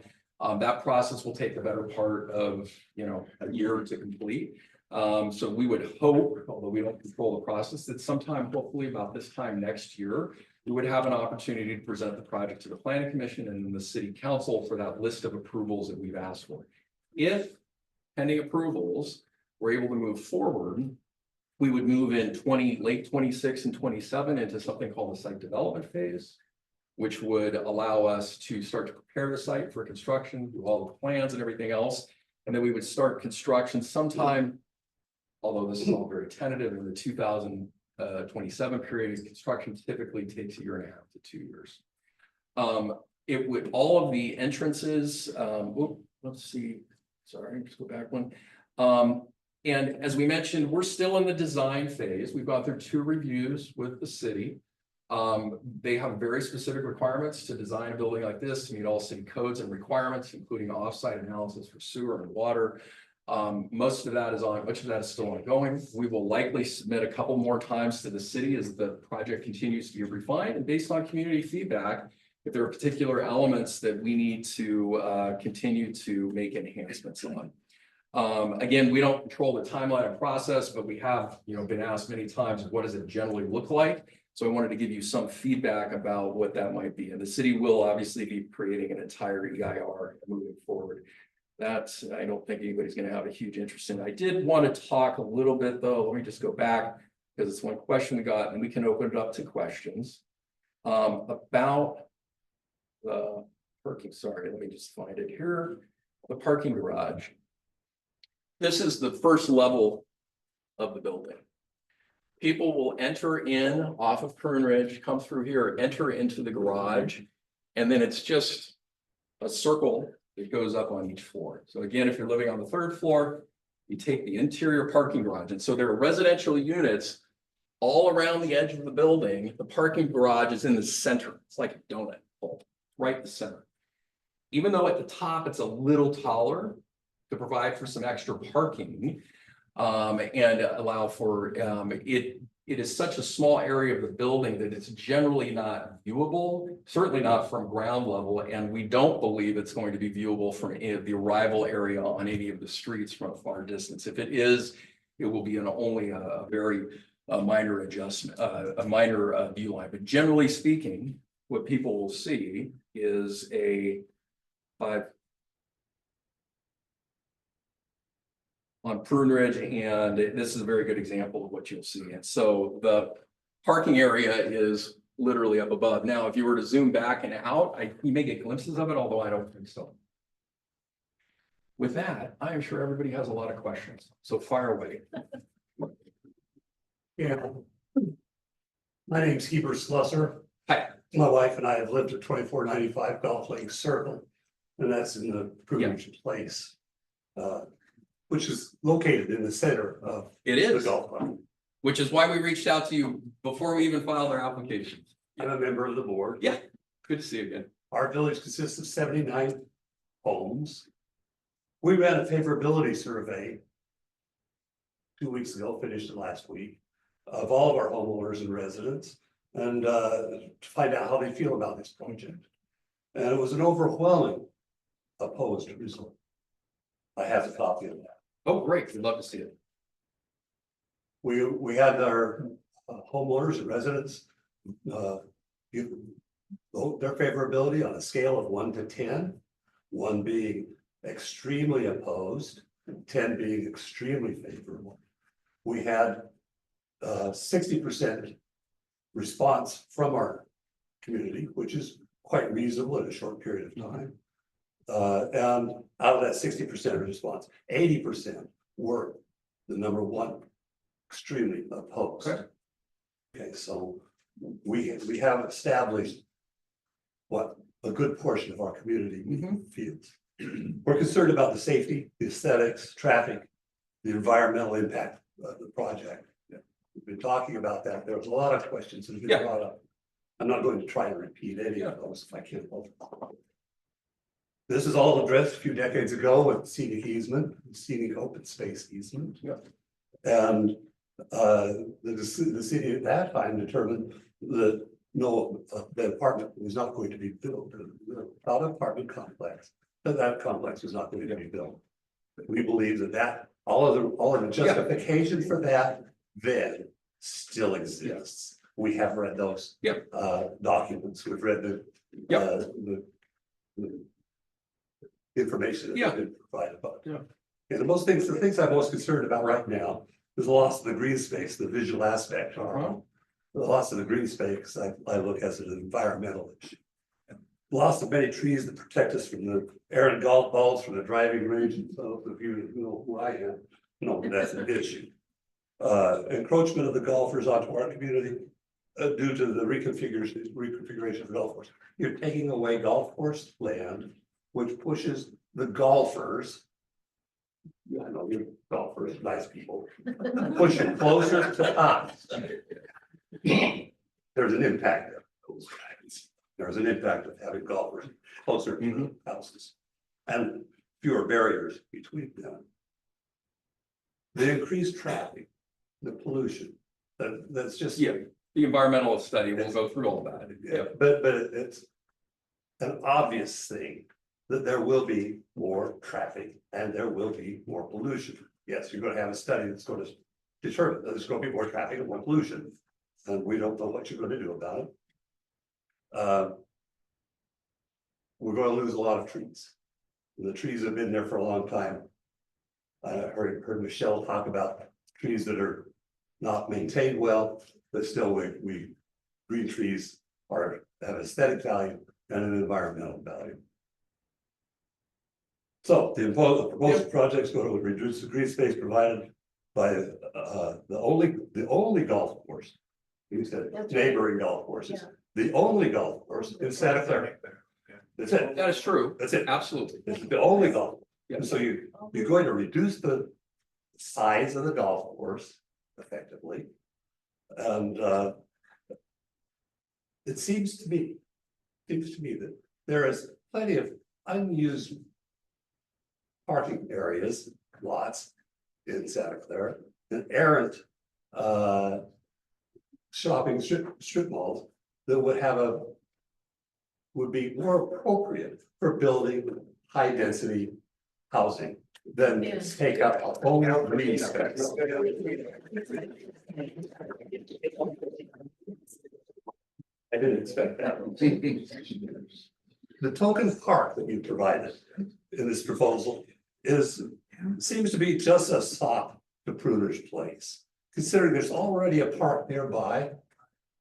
That process will take the better part of a year to complete. So we would hope, although we don't control the process, that sometime, hopefully about this time next year, we would have an opportunity to present the project to the Planning Commission and the City Council for that list of approvals that we've asked for. If pending approvals, we're able to move forward, We would move in late 26 and 27 into something called the site development phase, which would allow us to start to prepare the site for construction, do all the plans and everything else. And then we would start construction sometime, although this is all very tentative, in the 2027 period. Construction typically takes 1.5 years to 2 years. It would, all of the entrances, let's see, sorry, just go back one. And as we mentioned, we're still in the design phase. We've gone through 2 reviews with the city. They have very specific requirements to design a building like this to meet all city codes and requirements, including offsite analysis for sewer and water. Much of that is still ongoing. We will likely submit a couple more times to the city as the project continues to be refined, and based on community feedback, if there are particular elements that we need to continue to make enhancements on. Again, we don't control the timeline and process, but we have, been asked many times, what does it generally look like? So I wanted to give you some feedback about what that might be. And the city will obviously be creating an entire EIR moving forward. That I don't think anybody's going to have a huge interest in. I did want to talk a little bit though. Let me just go back because it's one question we got, and we can open it up to questions about the parking. Sorry, let me just find it here. The parking garage. This is the first level of the building. People will enter in off of Kern Ridge, come through here, enter into the garage, and then it's just a circle that goes up on each floor. So again, if you're living on the 3rd floor, you take the interior parking garage. And so there are residential units all around the edge of the building. The parking garage is in the center. It's like a donut hole, right in the center. Even though at the top it's a little taller to provide for some extra parking and allow for it. It is such a small area of the building that it's generally not viewable, certainly not from ground level, and we don't believe it's going to be viewable from any of the arrival area on any of the streets from a far distance. If it is, it will be only a very minor adjustment, a minor view line. But generally speaking, what people will see is a 5 on Prune Ridge, and this is a very good example of what you'll see. And so the parking area is literally up above. Now, if you were to zoom back and out, you may get glimpses of it, although I don't think so. With that, I am sure everybody has a lot of questions, so fire away. Yeah. My name's Heber Slusser. Hi. My wife and I have lived at 2495 Golf Lake Circle, and that's in the Prunage Place. Which is located in the center of the golf club. Which is why we reached out to you before we even filed our application. I'm a member of the board. Yeah, good to see you again. Our village consists of 79 homes. We ran a favorability survey 2 weeks ago, finished it last week, of all of our homeowners and residents, and to find out how they feel about this project. And it was an overwhelming opposed result. I have a copy of that. Oh, great. We'd love to see it. We had our homeowners and residents vote their favorability on a scale of 1 to 10, 1 being extremely opposed, 10 being extremely favorable. We had 60% response from our community, which is quite reasonable in a short period of time. And out of that 60% response, 80% were the number 1 extremely opposed. Okay, so we have established what a good portion of our community feels. We're concerned about the safety, the aesthetics, traffic, the environmental impact of the project. We've been talking about that. There was a lot of questions that have been brought up. I'm not going to try and repeat any of those if I can. This is all addressed a few decades ago with scenic easement, scenic open space easement. And the city at that time determined that no, the apartment was not going to be built. Not an apartment complex, that complex was not going to be built. We believe that all of the justification for that then still exists. We have read those documents. We've read the information that has been provided about. And the things I'm most concerned about right now There's a loss of the green space, the visual aspect. The loss of the green space, I look as an environmental issue. Loss of many trees that protect us from the errant golf balls from the driving range, and so if you know who I am, that's an issue. Encroachment of the golfers onto our community due to the reconfiguration of the golf course. You're taking away golf course land, which pushes the golfers. Yeah, I know you're golfers, nice people, push it closer to us. There's an impact there. There's an impact of having golfers closer to the houses and fewer barriers between them. The increased traffic, the pollution, that's just. Yeah, the environmental study will go through all that. Yeah, but it's an obvious thing that there will be more traffic and there will be more pollution. Yes, you're going to have a study that's going to determine that there's going to be more traffic and more pollution, and we don't know what you're going to do about it. We're going to lose a lot of trees. The trees have been there for a long time. I heard Michelle talk about trees that are not maintained well, but still green trees have aesthetic value and an environmental value. So the proposed projects go to reduce the green space provided by the only golf course. You said neighboring golf courses. The only golf course in Santa Clara. That's it. That is true. That's it. Absolutely. It's the only golf. Yeah. So you're going to reduce the size of the golf course effectively. And it seems to me that there is plenty of unused parking areas, lots in Santa Clara, and errant shopping strip malls that would be more appropriate for building high density housing than take up a whole green space. I didn't expect that. The token park that you provided in this proposal seems to be just a stop to Pruner's Place, considering there's already a park nearby,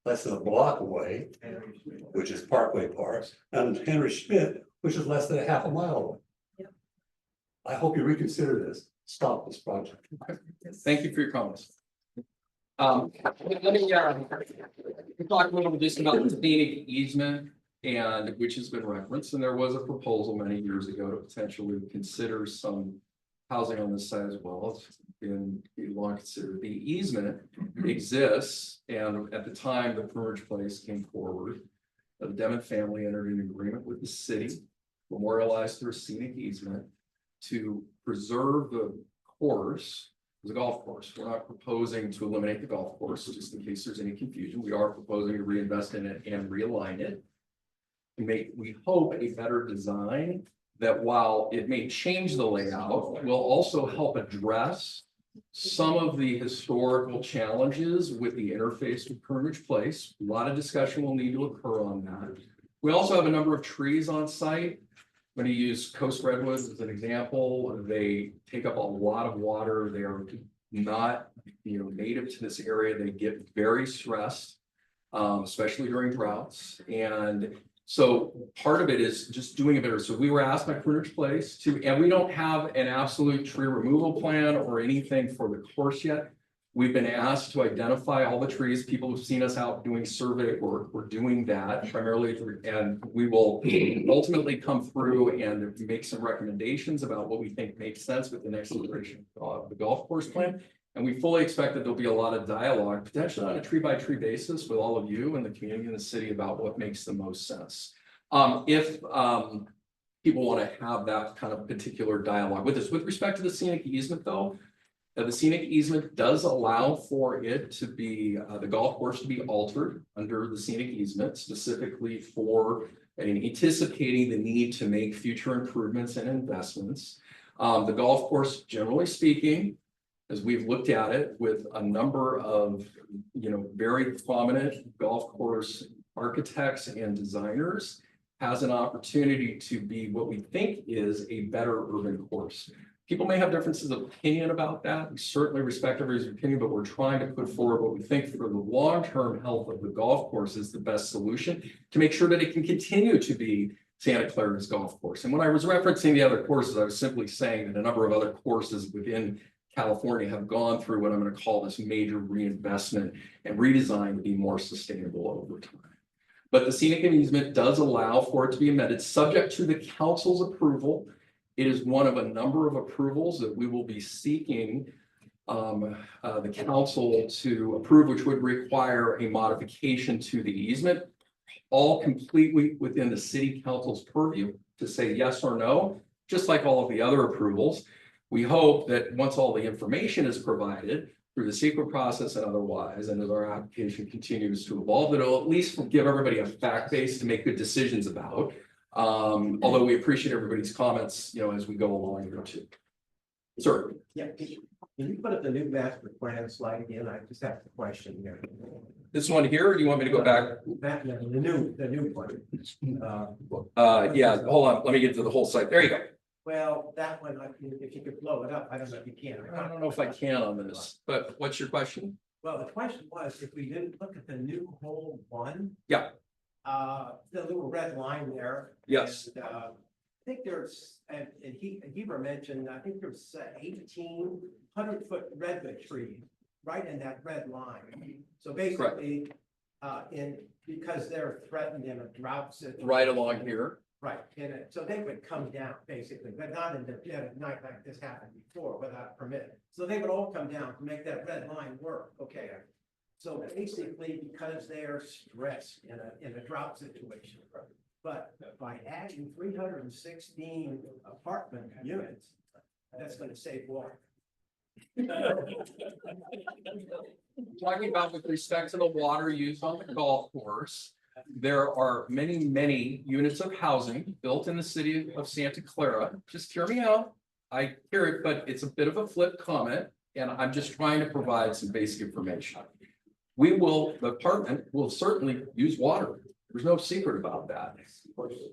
less than a block away, which is Parkway Park, and Henry Schmidt, which is less than a half a mile away. I hope you reconsider this, stop this project. Thank you for your comments. Let me talk a little bit just about the scenic easement, and which has been referenced, and there was a proposal many years ago to potentially consider some housing on this side as well. It's been long considered. The easement exists, and at the time the Pruner's Place came forward, the Demon family entered an agreement with the city, memorialized through a scenic easement, to preserve the course. As a golf course. We're not proposing to eliminate the golf course, just in case there's any confusion. We are proposing to reinvest in it and realign it. We hope a better design that, while it may change the layout, will also help address some of the historical challenges with the interface with Pruner's Place. A lot of discussion will need to occur on that. We also have a number of trees on site. I'm going to use coast redwoods as an example. They take up a lot of water. They are not, native to this area. They get very stressed, especially during droughts. And so part of it is just doing it better. So we were asked by Pruner's Place and we don't have an absolute tree removal plan or anything for the course yet. We've been asked to identify all the trees. People have seen us out doing survey work. We're doing that primarily, and we will ultimately come through and make some recommendations about what we think makes sense with the next iteration of the golf course plan. And we fully expect that there'll be a lot of dialogue, potentially on a tree by tree basis with all of you and the community and the city about what makes the most sense. If people want to have that kind of particular dialogue with us. With respect to the scenic easement though, the scenic easement does allow for it to be, the golf course to be altered under the scenic easement, specifically for anticipating the need to make future improvements and investments. The golf course, generally speaking, as we've looked at it with a number of, very prominent golf course architects and designers, has an opportunity to be what we think is a better urban course. People may have differences of opinion about that. We certainly respect everybody's opinion, but we're trying to put forward what we think for the long-term health of the golf course is the best solution to make sure that it can continue to be Santa Clara's golf course. And when I was referencing the other courses, I was simply saying that a number of other courses within California have gone through what I'm going to call this major reinvestment and redesign to be more sustainable over time. But the scenic easement does allow for it to be amended, subject to the council's approval. It is one of a number of approvals that we will be seeking the council to approve, which would require a modification to the easement, all completely within the city council's purview to say yes or no, just like all of the other approvals. We hope that once all the information is provided through the secret process and otherwise, and as our application continues to evolve, that it'll at least give everybody a fact base to make good decisions about. Although we appreciate everybody's comments, as we go along here too. Sir. Yeah, can you put up the new master plan slide again? I just have a question here. This one here, or do you want me to go back? The new one. Yeah, hold on, let me get to the whole site. There you go. Well, that one, if you could blow it up, I don't know if you can. I don't know if I can on this, but what's your question? Well, the question was, if we didn't look at the new whole one. Yeah. The little red line there. Yes. And, I think there's, and Heber mentioned, I think there's 1,800-foot redwood trees right in that red line. So basically, because they're threatened in a drought situation. Right along here. Right, so they would come down basically, but not in the dead of night like this happened before without permit. So they would all come down to make that red line work, okay? So basically, because they are stressed in a drought situation. But by adding 316 apartment units, that's gonna save water. Talking about with respect to the water used on the golf course, there are many, many units of housing built in the city of Santa Clara. Just hear me out. I hear it, but it's a bit of a flip comment, and I'm just trying to provide some basic information. The department will certainly use water. There's no secret about that.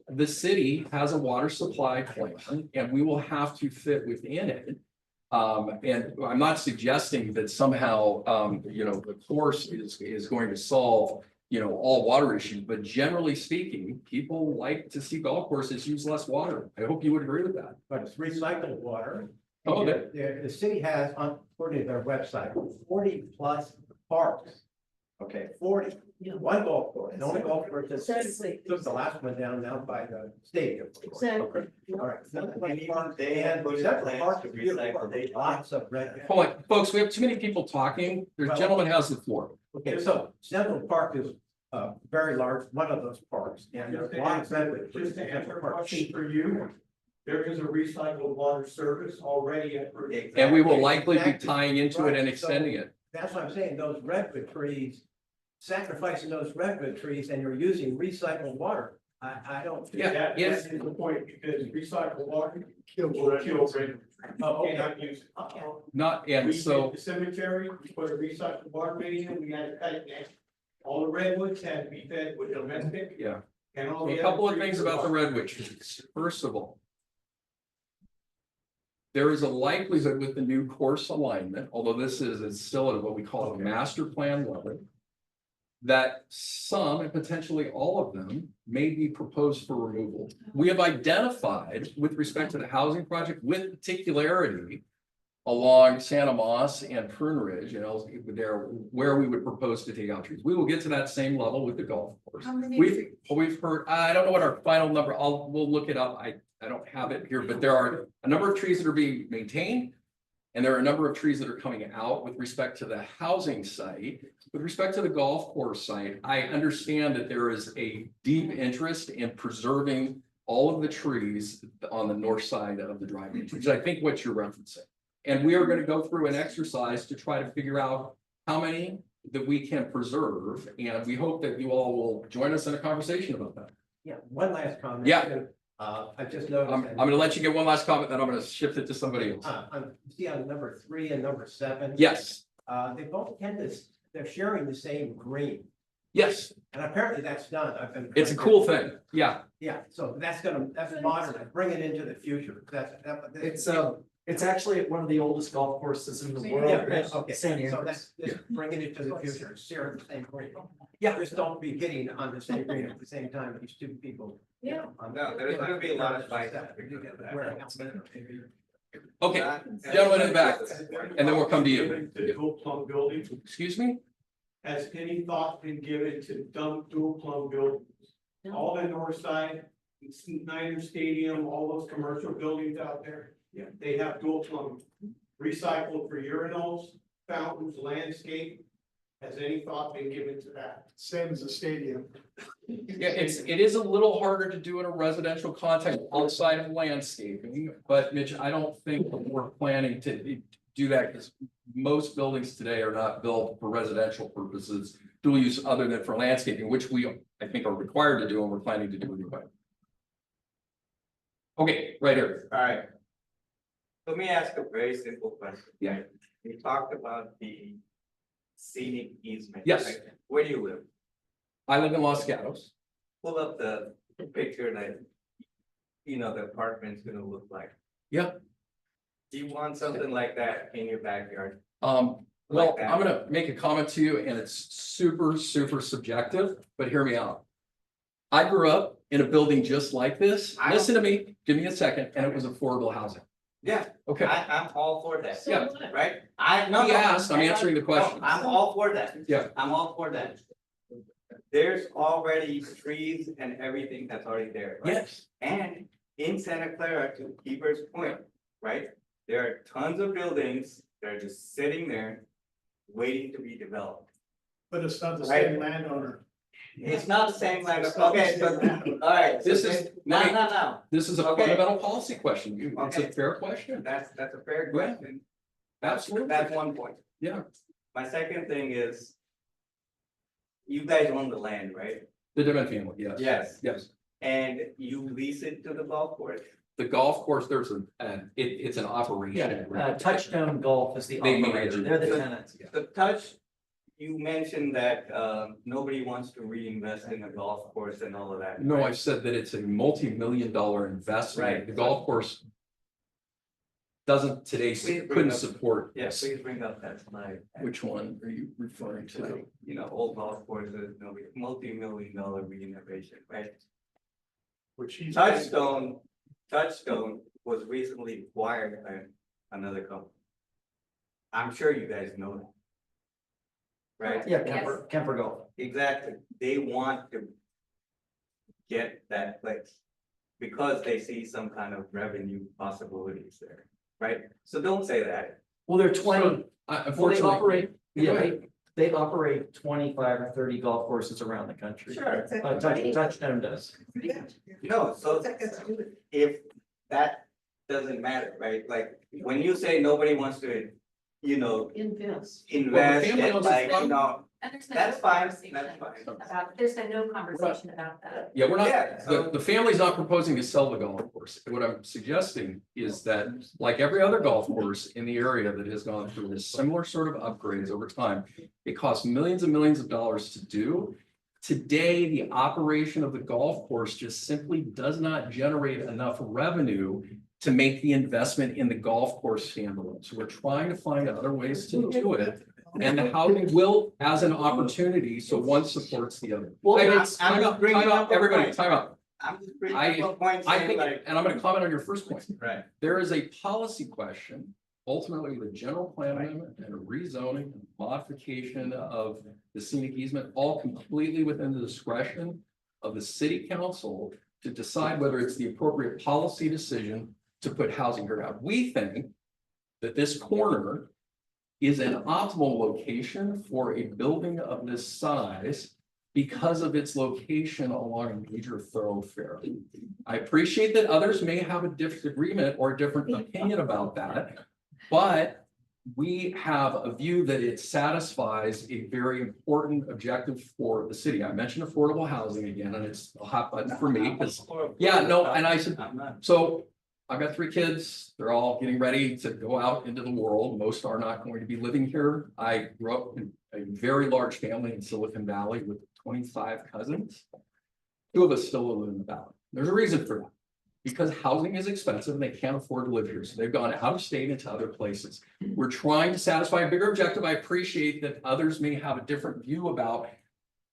The city has a water supply plan, and we will have to fit within it. And I'm not suggesting that somehow, the course is going to solve all water issues, but generally speaking, people like to see golf courses use less water. I hope you would agree with that. But it's recycled water. Oh, The city has, according to their website, 40+ parks. Okay, 40, one golf course, the only golf course that's took the last one down by the stadium. Exactly. All right. They had put in a plan to recycle. Lots of red. Hold on, folks, we have too many people talking. The gentleman has the floor. Okay, so Central Park is very large, one of those parks, and there's a lot of benefits. Just to answer a question for you, there is a recycled water service already at. And we will likely be tying into it and extending it. That's what I'm saying, those redwood trees, sacrificing those redwood trees and you're using recycled water. I don't. Yeah, yes. That is the point, because recycled water will kill redwood. Oh, okay. Cannot use it. Not, We and did so, the cemetery, we put a recycled water main in, we had to cut it down. All the redwoods had to be fed with domestic. yeah. And all A the. couple of other things trees about the are- redwood trees. First of all, there is a likelihood with the new course alignment, although this is still at what we call a master plan level, that some and potentially all of them may be proposed for removal. We have identified with respect to the housing project with particularity along Santa Moss and Prune Ridge, there where we would propose to take out trees. We will get to that same level with the golf course. How many? We've heard, I don't know what our final number, we'll look it up. I don't have it here, but there are a number of trees that are being maintained. And there are a number of trees that are coming out with respect to the housing site. With respect to the golf course site, I understand that there is a deep interest in preserving all of the trees on the north side of the driveway, which is I think what you're referencing. And we are going to go through an exercise to try to figure out how many that we can preserve. And we hope that you all will join us in a conversation about that. Yeah, one last comment. Yeah. I just noticed. I'm going to let you get one last comment, then I'm going to shift it to somebody else. See on number 3 and number 7. Yes, They both tend to, they're sharing the same green. yes, And apparently that's done. it's a cool thing. Yeah. Yeah, so that's modern, bring it into the future. It's actually one of the oldest golf courses in the world. Okay, St. so Andrews. that's just bringing it to the future, share the same green. Yeah, just don't be hitting on the same green at the same time, these two people. Yeah. No, there's gonna be a lot of fights. Okay, gentlemen in the back, and then we'll come to you. The dual plumb building, Excuse me? has any thought been given to dump dual plumb buildings? All the north side, Niner Stadium, all those commercial buildings out there, yeah, they have dual plumbing. Recycled for urinals, fountains, landscape. Has any thought been given to that? Same as the stadium. Yeah, it is a little harder to do in a residential context outside of landscaping, but Mitch, I don't think that we're planning to do that because most buildings today are not built for residential purposes, dual use other than for landscaping, which we, I think, are required to do and we're planning to do anyway. Okay, right here. All right. Let me ask a very simple question. Yeah. You talked about the scenic easement. Yes. right? Where do you live? I live in Los Gatos. Pull up the picture that, you know, the apartment's gonna look like. Yeah. Do you want something like that in your backyard? Well, Like that. I'm gonna make a comment to you and it's super subjective, but hear me out. I grew up in a building just like this. I Listen to me, give me a second, and it was affordable housing. Yeah, Okay, I'm all for that. Yeah. Right? No, he asked, I'm answering the question. No, I'm all for that. Yeah. I'm all for that. There's already trees and everything that's already there, right? Yes, And in Santa Clara, to Keeper's point, right? There are tons of buildings that are just sitting there waiting to be developed. But it's not the Right. same landowner. It's not the same like, It's not the okay, same so, landowner. all right. so This is- then- No. this is a Okay. fundamental policy question. It's a Okay. fair question. That's a fair Yeah. question. Absolutely. That's one point. Yeah, My second thing is. You guys own the land, right? the Devon family, yes. Yes. Yes. And you lease it to the golf course? The golf course, there's it's an operation. Touchstone Golf is the They operator, manage it. they're the tenants. The touch, you mentioned that nobody wants to reinvest in a golf course and all of that. No, I right? said that it's a multi-million-dollar investment. Right. The golf course doesn't today, Please bring couldn't up- support Yeah, this. please bring up that slide. Which one are you referring to? Like, you know, old golf courses, multi-million-dollar renovation, right? Which he's. Touchstone was recently acquired by another company. I'm sure you guys know that. Right? Yeah, Kemper Golf. Exactly, they want to get that place because they see some kind of revenue possibilities there, right? So don't say that. Well, they're 20. Well, they Unfortunately. operate, Go yeah, ahead. they operate 25 or 30 golf courses around the country. Sure. Touchstone does. No, so if that doesn't matter, right? Like, when you say nobody wants to, you know, Invest. invest, family in owns like, the you know, And there's been That's no fine, conversation that's fine. about, there's been no conversation about that. Yeah, we're Yeah, not, so- the family's not proposing to sell the golf course. What I'm suggesting is that, like every other golf course in the area that has gone through this similar sort of upgrades over time, it costs millions and millions of dollars to do. Today, the operation of the golf course just simply does not generate enough revenue to make the investment in the golf course standalone. So we're trying to find other ways to do it. And the housing will as an opportunity, so one supports the other. Well, Time it's- out, I'm just bringing time out, up a everybody, point. time out. I'm just bringing I- up a point I saying think, like, and I'm gonna comment on your first point. right, There is a policy question, ultimately with a general plan amendment and a rezoning, and modification of the scenic easement, all completely within the discretion of the city council to decide whether it's the appropriate policy decision to put housing here. Now, we think that this corner is an optimal location for a building of this size because of its location along a major thoroughfare. I appreciate that others may have a disagreement or a different opinion about that, but we have a view that it satisfies a very important objective for the city. I mentioned affordable housing again, and it's a hot button for me because, yeah, no, and I said, I'm not. so I've got 3 kids. They're all getting ready to go out into the world. Most are not going to be living here. I grew up in a very large family in Silicon Valley with 25 cousins. 2 of us still live in the valley. There's a reason for that. because housing is expensive and they can't afford to live here. So they've gone out of state into other places. We're trying to satisfy a bigger objective. I appreciate that others may have a different view about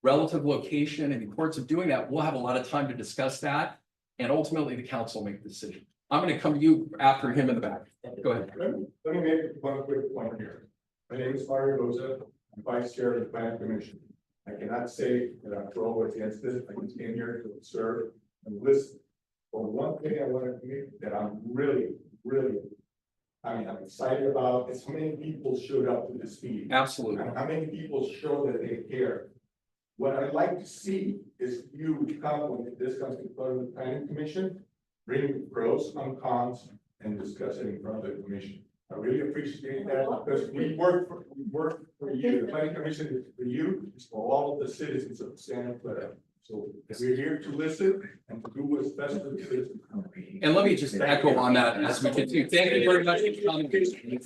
relative location and the importance of doing that. We'll have a lot of time to discuss that. And ultimately the council make the decision. I'm going to come to you after him in the back. Go ahead. Let me make one quick point here. My name is Saratoga. I'm vice chair of the planning commission. I cannot say that I'm pro or against this. I just came here to observe and listen. But one thing I want to commit that I'm really, I'm excited about is how many people showed up to this meeting. Absolutely. And how many people show that they care. What I'd like to see is you come when this comes to front of the planning commission, bring pros and cons and discuss it in front of the commission. I really appreciate that because we work for you. The planning commission is for you, it's for all of the citizens of Santa Clara. So we're here to listen and to do what's best for the citizens. And let me just echo on that as we continue. Thank you very much for coming.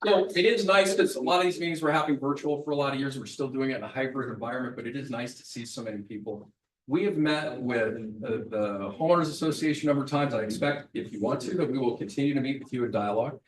So it is nice because a lot of these meetings were happening virtual for a lot of years. We're still doing it in a hybrid environment, but it is nice to see so many people. We have met with the homeowners association a number of times. I expect if you want to, that we will continue to meet with you in dialogue.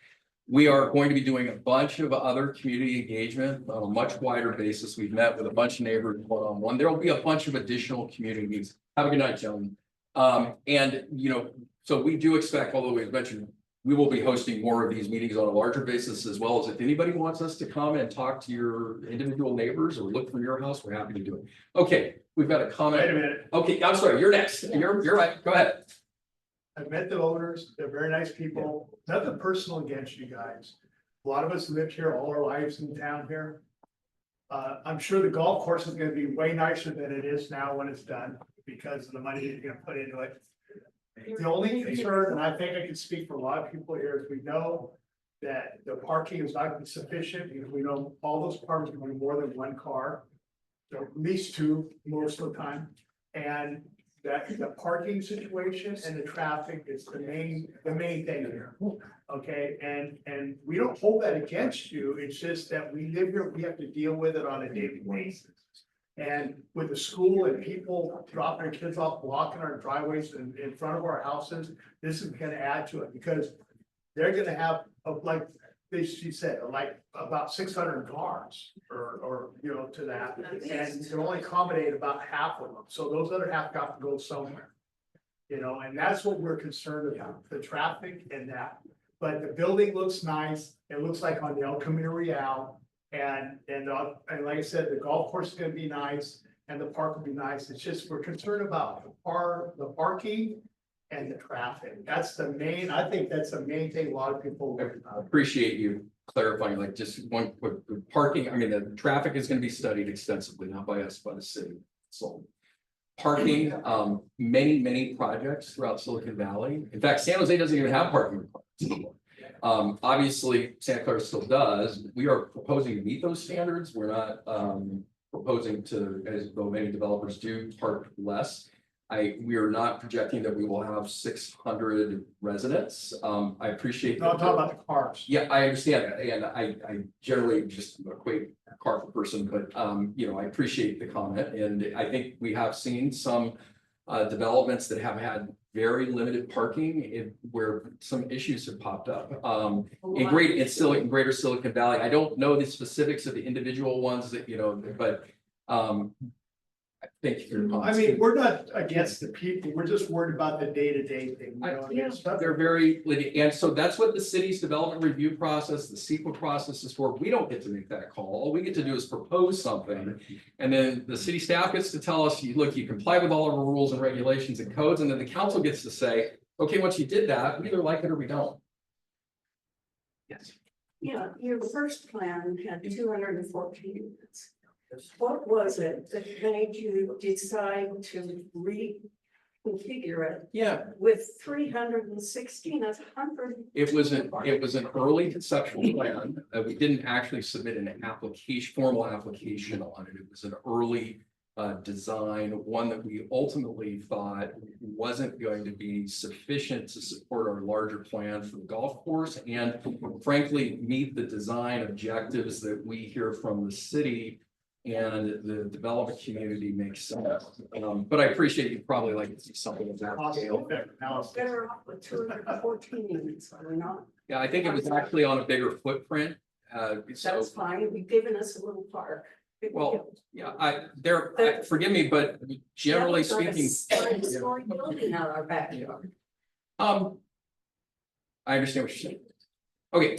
We are going to be doing a bunch of other community engagement on a much wider basis. We've met with a bunch of neighbors one-on-one. There will be a bunch of additional community meetings. Have a good night, gentlemen. And you know, so we do expect, although we've mentioned, we will be hosting more of these meetings on a larger basis, as well as if anybody wants us to come and talk to your individual neighbors or look from your house, we're happy to do it. Okay, we've got a comment. Wait a minute. Okay, I'm sorry, you're next. You're right. Go ahead. I've met the owners, they're very nice people, nothing personal against you guys. A lot of us lived here all our lives in town here. I'm sure the golf course is gonna be way nicer than it is now when it's done, because of the money you're gonna put into it. The only concern, and I think I can speak for a lot of people here, is we know that the parking is not gonna be sufficient, because we know all those cars are gonna be more than one car. So at least two most of the time, and that the parking situation and the traffic is the main thing here. Okay, and we don't hold that against you, it's just that we live here, we have to deal with it on a daily basis. And with the school and people dropping their kids off, blocking our driveways in front of our houses, this is gonna add to it, because they're gonna have, like, she said, like about 600 cars or you know, to that, and you can only accommodate about half of them, so those other half got to go somewhere. You know, and that's what we're concerned about, the traffic and that, but the building looks nice, it looks like on the El Camino Real, and like I said, the golf course is gonna be nice, and the park will be nice, it's just, we're concerned about the parking and the traffic. That's the main, I think that's the main thing a lot of people. I appreciate you clarifying, like just one quick parking. I mean, the traffic is going to be studied extensively, not by us, by the city. So parking, many projects throughout Silicon Valley. In fact, San Jose doesn't even have parking requirements anymore. Obviously, Santa Clara still does. We are proposing to meet those standards. We're not proposing to, as though many developers do, park less. We are not projecting that we will have 600 residents. I appreciate. No, I'm talking about the cars. Yeah, I understand that, and I generally just equate car per person, but you know, I appreciate the comment, and I think we have seen some developments that have had very limited parking where some issues have popped up. In greater Silicon Valley, I don't know the specifics of the individual ones that, you know, but thank you for your comments. I mean, we're not against the people, we're just worried about the day-to-day thing. They're very, and so that's what the city's development review process, the CEQA process is for. We don't get to make that call. All we get to do is propose something. And then the city staff gets to tell us, look, you comply with all of our rules and regulations and codes. And then the council gets to say, okay, once you did that, we either like it or we don't. Yes. Yeah, your first plan had 214 units. What was it that made you decide to reconfigure it? Yeah. With 316, that's 100. It was an early conceptual plan. We didn't actually submit an formal application on it. It was an early design, one that we ultimately thought wasn't going to be sufficient to support our larger plan for the golf course, and frankly, meet the design objectives that we hear from the city and the development community makes sense. But I appreciate you probably like to see something of that scale. Better off with 214 units, are we not? Yeah, I think it was actually on a bigger footprint. So, That's fine, you've given us a little park. Big well, deal. yeah, forgive me, but generally Yeah, we've got a speaking. five-story building out our backyard. I understand what you're saying. Okay,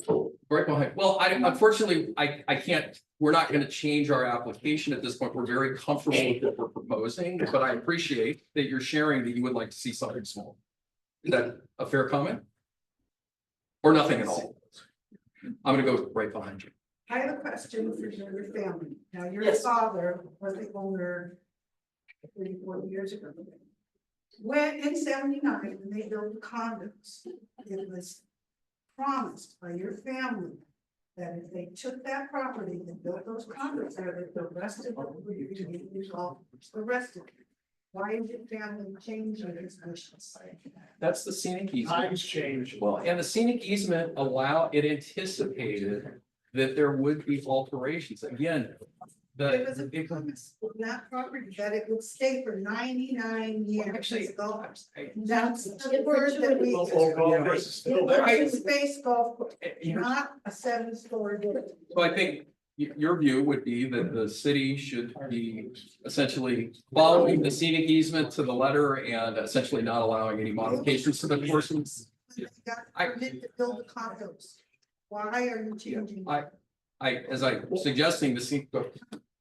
right behind. Well, unfortunately, I can't, we're not gonna change our application at this point. We're very comfortable with what we're proposing, but I appreciate that you're sharing that you would like to see something small. Is that a fair comment? Or nothing at all? I'm gonna go right behind you. I have a question for your family. Now, your Yes. father was the owner 40 years ago. When in 79, when they built the condos, it was promised by your family that if they took that property and built those condos there, that the rest of it would be resolved, the rest of it. Why is your family changing its wishes? That's the scenic easement. Times change. Well, and the scenic easement it anticipated that there would be alterations. Again, It was a promise on that property that it would stay for 99 years. Actually, That's the word that we. It was a space golf course, not a 7-story building. So I think your view would be that the city should be essentially following the scenic easement to the letter and essentially not allowing any modifications to the portions. You got a permit to build the condos. Why are you changing? As I suggesting the scenic.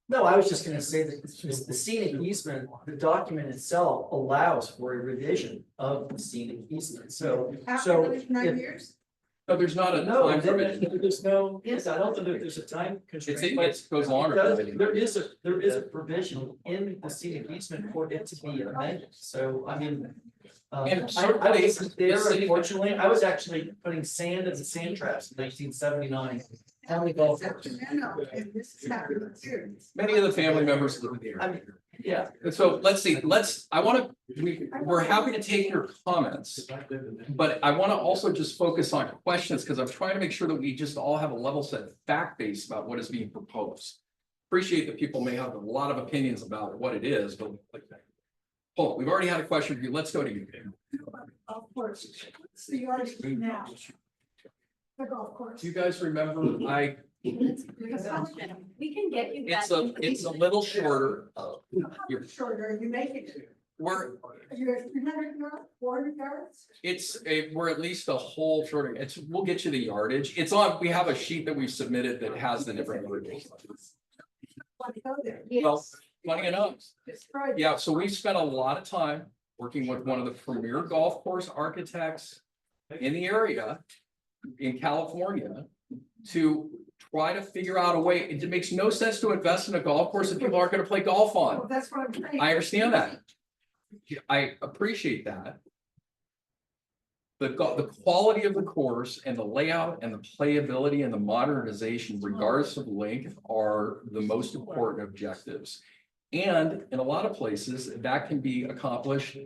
No, I was just gonna say that the scenic easement, the document itself allows for a revision of the scenic easement, so. After if- 9 years? No, there's not a No, time provision. there's no, yes, I don't think that there's a time constraint. but It goes longer. There is a provision in the scenic easement for it to be amended, so I mean. And I certainly wasn't there, the city- unfortunately, I was actually putting sand in the sand traps in 1979. On the golf course. Sacramento, and this is happening here. Many of the family members live in the I area. mean, yeah. And so let's see, we're happy to take your comments, but I want to also just focus on questions because I'm trying to make sure that we just all have a level set fact base about what is being proposed. Appreciate that people may have a lot of opinions about what it is, but hold on, we've already had a question for you. Let's go to you. Of course, it's the yard now. The golf course. Do you guys remember, We can get you that. it's a little shorter. You're- Shorter, you make it. We're, You're 300 yards, 400 yards? we're at least a whole shorter, we'll get you the yardage. We have a sheet that we've submitted that has the different yardage. Want to go there? Well, funny enough, It's Friday. yeah, so we've spent a lot of time working with one of the premier golf course architects in the area in California to try to figure out a way. It makes no sense to invest in a golf course if people aren't going to play golf Well, on. that's what I'm saying. I understand that. I appreciate that. The quality of the course and the layout and the playability and the modernization, regardless of length, are the most important objectives. And in a lot of places, that can be accomplished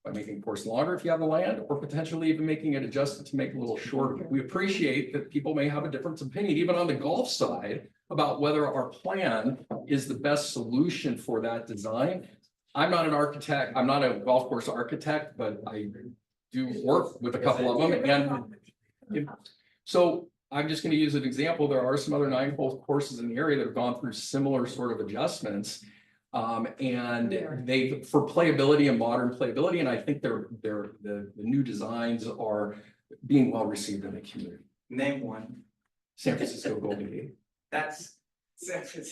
by making the course longer if you have the land, or potentially even making it adjusted to make it a little shorter. We appreciate that people may have a different opinion, even on the golf side, about whether our plan is the best solution for that design. I'm not an architect, I'm not a golf course architect, but I do work with a couple of them. And so I'm just going to use an example. There are some other 9-hole courses in the area that have gone through similar sort of adjustments. And they, for playability and modern playability, and I think the new designs are being well received in the community. Name one. San Francisco Golden Gate. That's.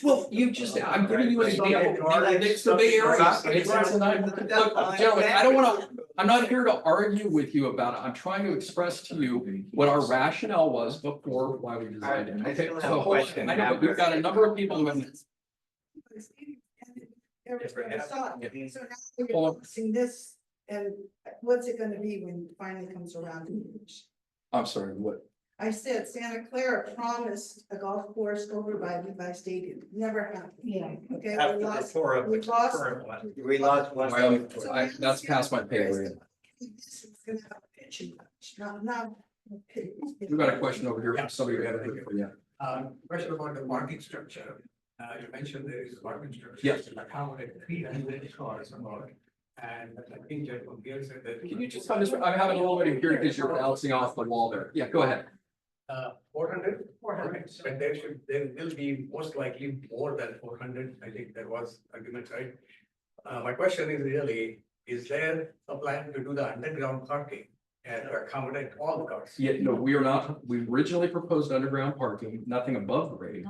Well, I'm giving you an example. It's the Bay Area. Look, gentlemen, I'm not here to argue with you about it. I'm trying to express to you what our rationale was before why we designed it. Okay, so hold on. I know, but we've got a number of people who have. So now you're focusing this, and what's it gonna be when it finally comes around? I'm sorry, what? I said Santa Clara promised a golf course over by Levi Stadium, never happened. Yeah. Okay. After the tour of the current one. We lost one. Well, that's past my pay grade. This is gonna have a pitching match, not. We've got a question over here from somebody who had a for you. Question about the parking structure. You mentioned there is apartment structure. Yes. Accommodate 300 cars about, and I think that from here said that. Can you just, I'm having a little bit of hearing because you're bouncing off the wall there. Yeah, go ahead. 400? 400. But there will be most likely more than 400. I think there was argument, right? My question is really, is there a plan to do the underground parking and to accommodate all the cars? Yeah, no, we are not. We originally proposed underground parking, nothing above grade.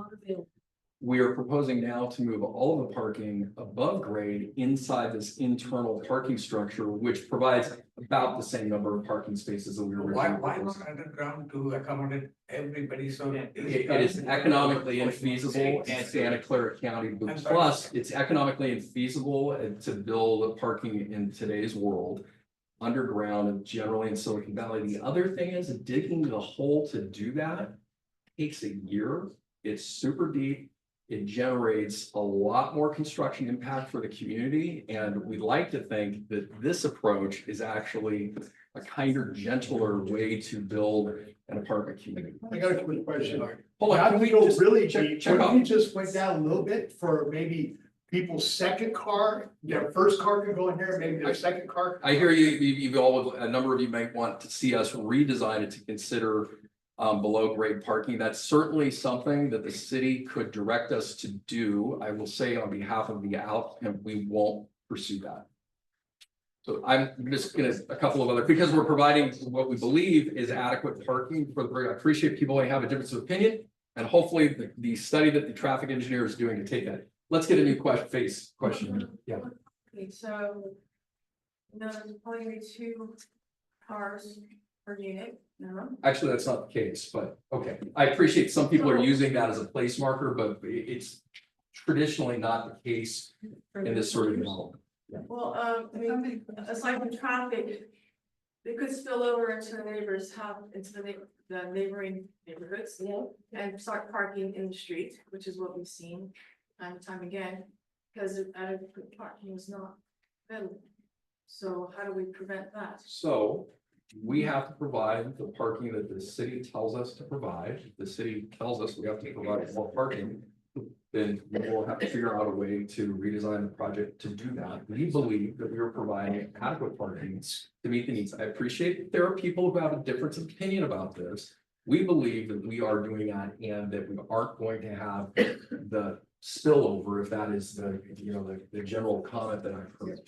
We are proposing now to move all of the parking above grade inside this internal parking structure, which provides about the same number of parking spaces that we were originally Why proposing. not underground to accommodate everybody? So It is economically infeasible in Santa Clara County, but I'm sorry. plus it's economically infeasible to build parking in today's world. Underground and generally in Silicon Valley. The other thing is digging the hole to do that takes a year. It's super deep. It generates a lot more construction impact for the community. And we'd like to think that this approach is actually a kinder, gentler way to build an apartment community. I got a quick question. Hold on, How can do we go just really check deep? What off? if we just went down a little bit for maybe people's second car, their first car could go in here, maybe their second car? I hear you, you've all, a number of you might want to see us redesign it to consider below grade parking. That's certainly something that the city could direct us to do. I will say on behalf of the applicant, we won't pursue that. So I'm just gonna, a couple of other, because we're providing what we believe is adequate parking for the, I appreciate people may have a difference of opinion. And hopefully the study that the traffic engineer is doing to take that. Let's get a new question. Yeah. Okay, so. No, there's probably 2 cars per unit, no? Actually, that's not the case, but okay. I appreciate some people are using that as a place marker, but it's traditionally not the case in this sort of development. Well, I mean, aside from traffic, they could spill over into the neighbors' house, into the neighboring neighborhoods. Yeah. And start parking in the street, which is what we've seen time and time again, because adequate parking is not available. So how do we prevent that? So we have to provide the parking that the city tells us to provide. If the city tells us we have to provide more parking, then we will have to figure out a way to redesign the project to do that. We believe that we are providing adequate parking to meet the needs. I appreciate that there are people who have a difference of opinion about this. We believe that we are doing that and that we aren't going to have the spillover, if that is the, you know, the general comment that I've heard.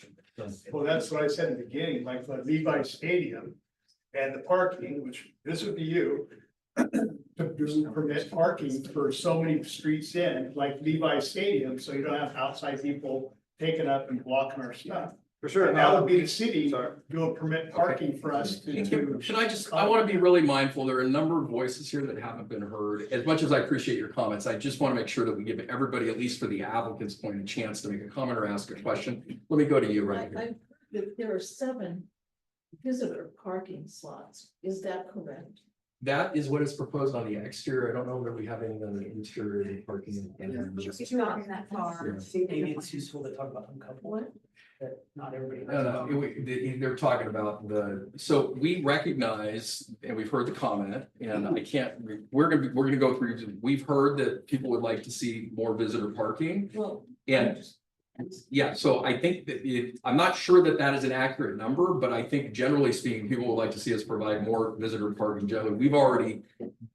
Well, that's what I said in the beginning, like the Levi Stadium and the parking, which this would be you. To do permit parking for so many streets in, like Levi Stadium, so you don't have outside people taking up and blocking our stuff. For sure. And that would be the city doing permit parking for us to do. Should I want to be really mindful. There are a number of voices here that haven't been heard. As much as I appreciate your comments, I just want to make sure that we give everybody, at least for the applicant's point, a chance to make a comment or ask a question. Let me go to you right here. I've heard that there are 7 visitor parking slots. Is that correct? That is what is proposed on the exterior. I don't know that we have any on the interior parking. It's not that far. Maybe it's useful to talk about uncoupled. That not everybody. No, they're talking about so we recognize, and we've heard the comment, and I can't, we're gonna go through, we've heard that people would like to see more visitor parking. Well, And yeah, so I think that I'm not sure that that is an accurate number, but I think generally speaking, people would like to see us provide more visitor parking generally. We've already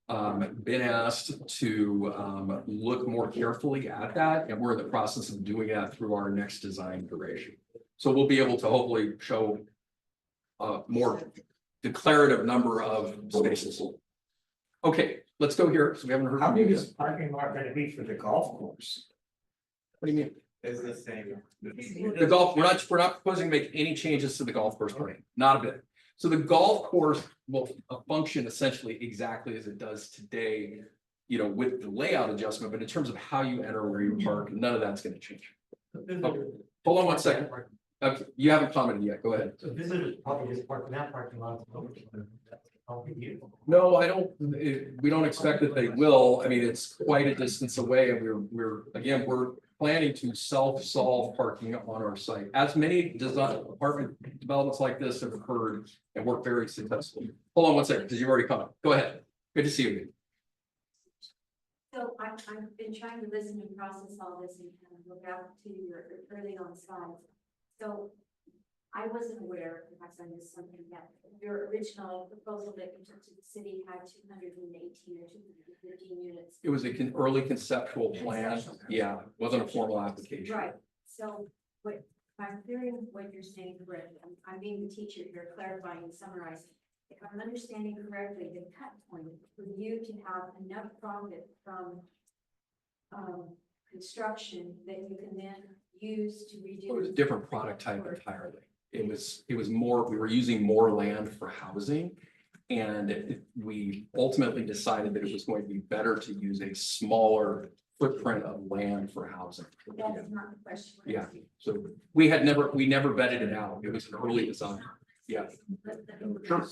been asked to look more carefully at that, and we're in the process of doing that through our next design iteration. So we'll be able to hopefully show a more declarative number of spaces. Okay, let's go here. So we haven't heard. How big is parking lot gonna be for the golf course? What do you mean? It's the same. The golf, we're not proposing to make any changes to the golf course parking, not a bit. So the golf course will function essentially exactly as it does today, you know, with the layout adjustment, but in terms of how you enter, where you park, none of that's gonna change. Oh, hold on one second. Okay, you haven't commented yet, go ahead. So visitors probably just park in that parking lot. No, I don't, we don't expect that they will. I mean, it's quite a distance away and we're planning to self-solve parking on our site. As many design apartment developments like this have occurred and worked very successfully. Hold on one second, because you've already come. Go ahead. Good to see you. So I've been trying to listen and process all this and kind of look out to your early on slides. So I wasn't aware, perhaps I missed something, that your original proposal that you took to the city had 218 or 215 units. It was an early conceptual plan. Yeah, it wasn't a formal application. Right, so what, if I'm hearing what you're saying correctly, I'm being the teacher here, clarifying and summarizing. If I'm understanding correctly, the cut point for you to have enough profit from construction that you can then use to reduce. It was a different product type entirely. It was more, we were using more land for housing. And we ultimately decided that it was going to be better to use a smaller footprint of land for housing. That's not the question. Yeah, so we never vetted it out. It was an early design. Yeah. Sure.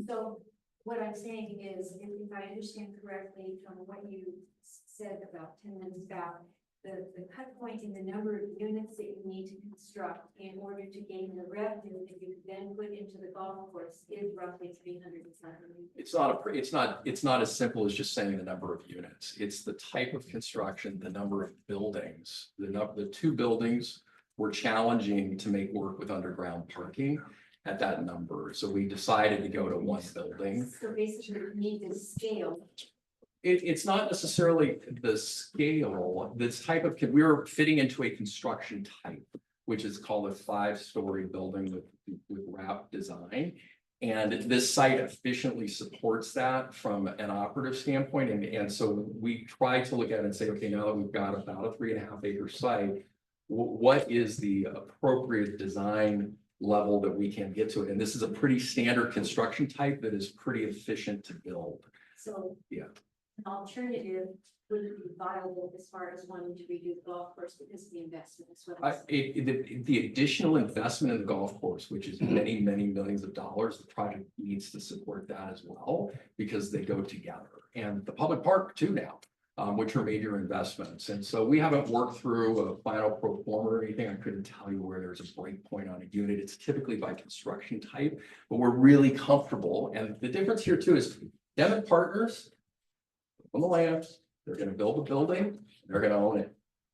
So what I'm saying is, if I understand correctly from what you said about 10 minutes back, the cut point in the number of units that you need to construct in order to gain the revenue that you then put into the golf course is roughly 370. It's not as simple as just saying the number of units. It's the type of construction, the number of buildings. The two buildings were challenging to make work with underground parking at that number. So we decided to go to one building. So basically you need to scale. It's not necessarily the scale, this type of, we were fitting into a construction type, which is called a 5-story building with wrap design. And this site efficiently supports that from an operative standpoint. And so we tried to look at it and say, okay, now that we've got about a 3.5 acre site, what is the appropriate design level that we can get to it? And this is a pretty standard construction type that is pretty efficient to build. So yeah. An alternative wouldn't be viable as far as wanting to redo the golf course because of the investment as well. The additional investment in the golf course, which is many, many millions of dollars, the project needs to support that as well, because they go together. And the public park too now, which are major investments. And so we haven't worked through a final pro forma or anything. I couldn't tell you where there's a break point on a unit. It's typically by construction type, but we're really comfortable. And the difference here too is Devitt Partners on the land, they're going to build a building, they're going to own it.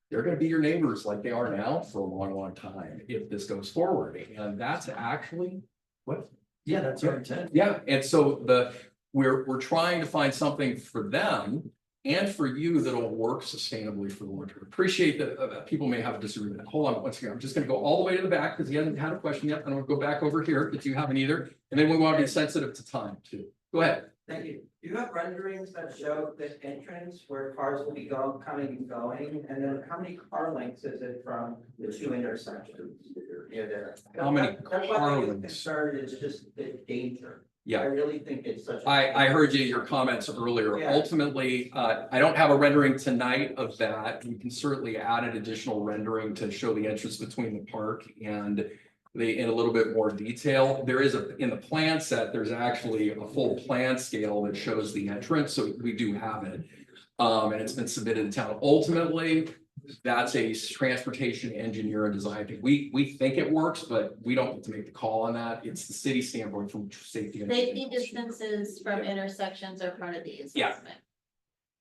They're going to be your neighbors like they are now for a long, long time if this goes forward. And that's actually what. Yeah, that's our intent. Yeah, and so we're trying to find something for them and for you that'll work sustainably for the long term. Appreciate that people may have a disagreement. Hold on one second. I'm just going to go all the way to the back because he hasn't had a question yet. I'm going to go back over here if you haven't either. And then we want to be sensitive to time too. Go ahead. Thank you. Do you have renderings that show the entrance where cars will be coming and going? And then how many car lengths is it from the two intersections near there? How many That's my car biggest lengths? concern is just the danger. Yeah. I really think it's such. I heard your comments earlier. Yeah. Ultimately, I don't have a rendering tonight of that. We can certainly add an additional rendering to show the entrance between the park and in a little bit more detail. There is in the plan set, there's actually a full plan scale that shows the entrance. So we do have it. And it's been submitted to town. Ultimately, that's a transportation engineer and design thing. We think it works, but we don't get to make the call on that. It's the city standpoint from safety. Safety distances from intersections are part of the assessment.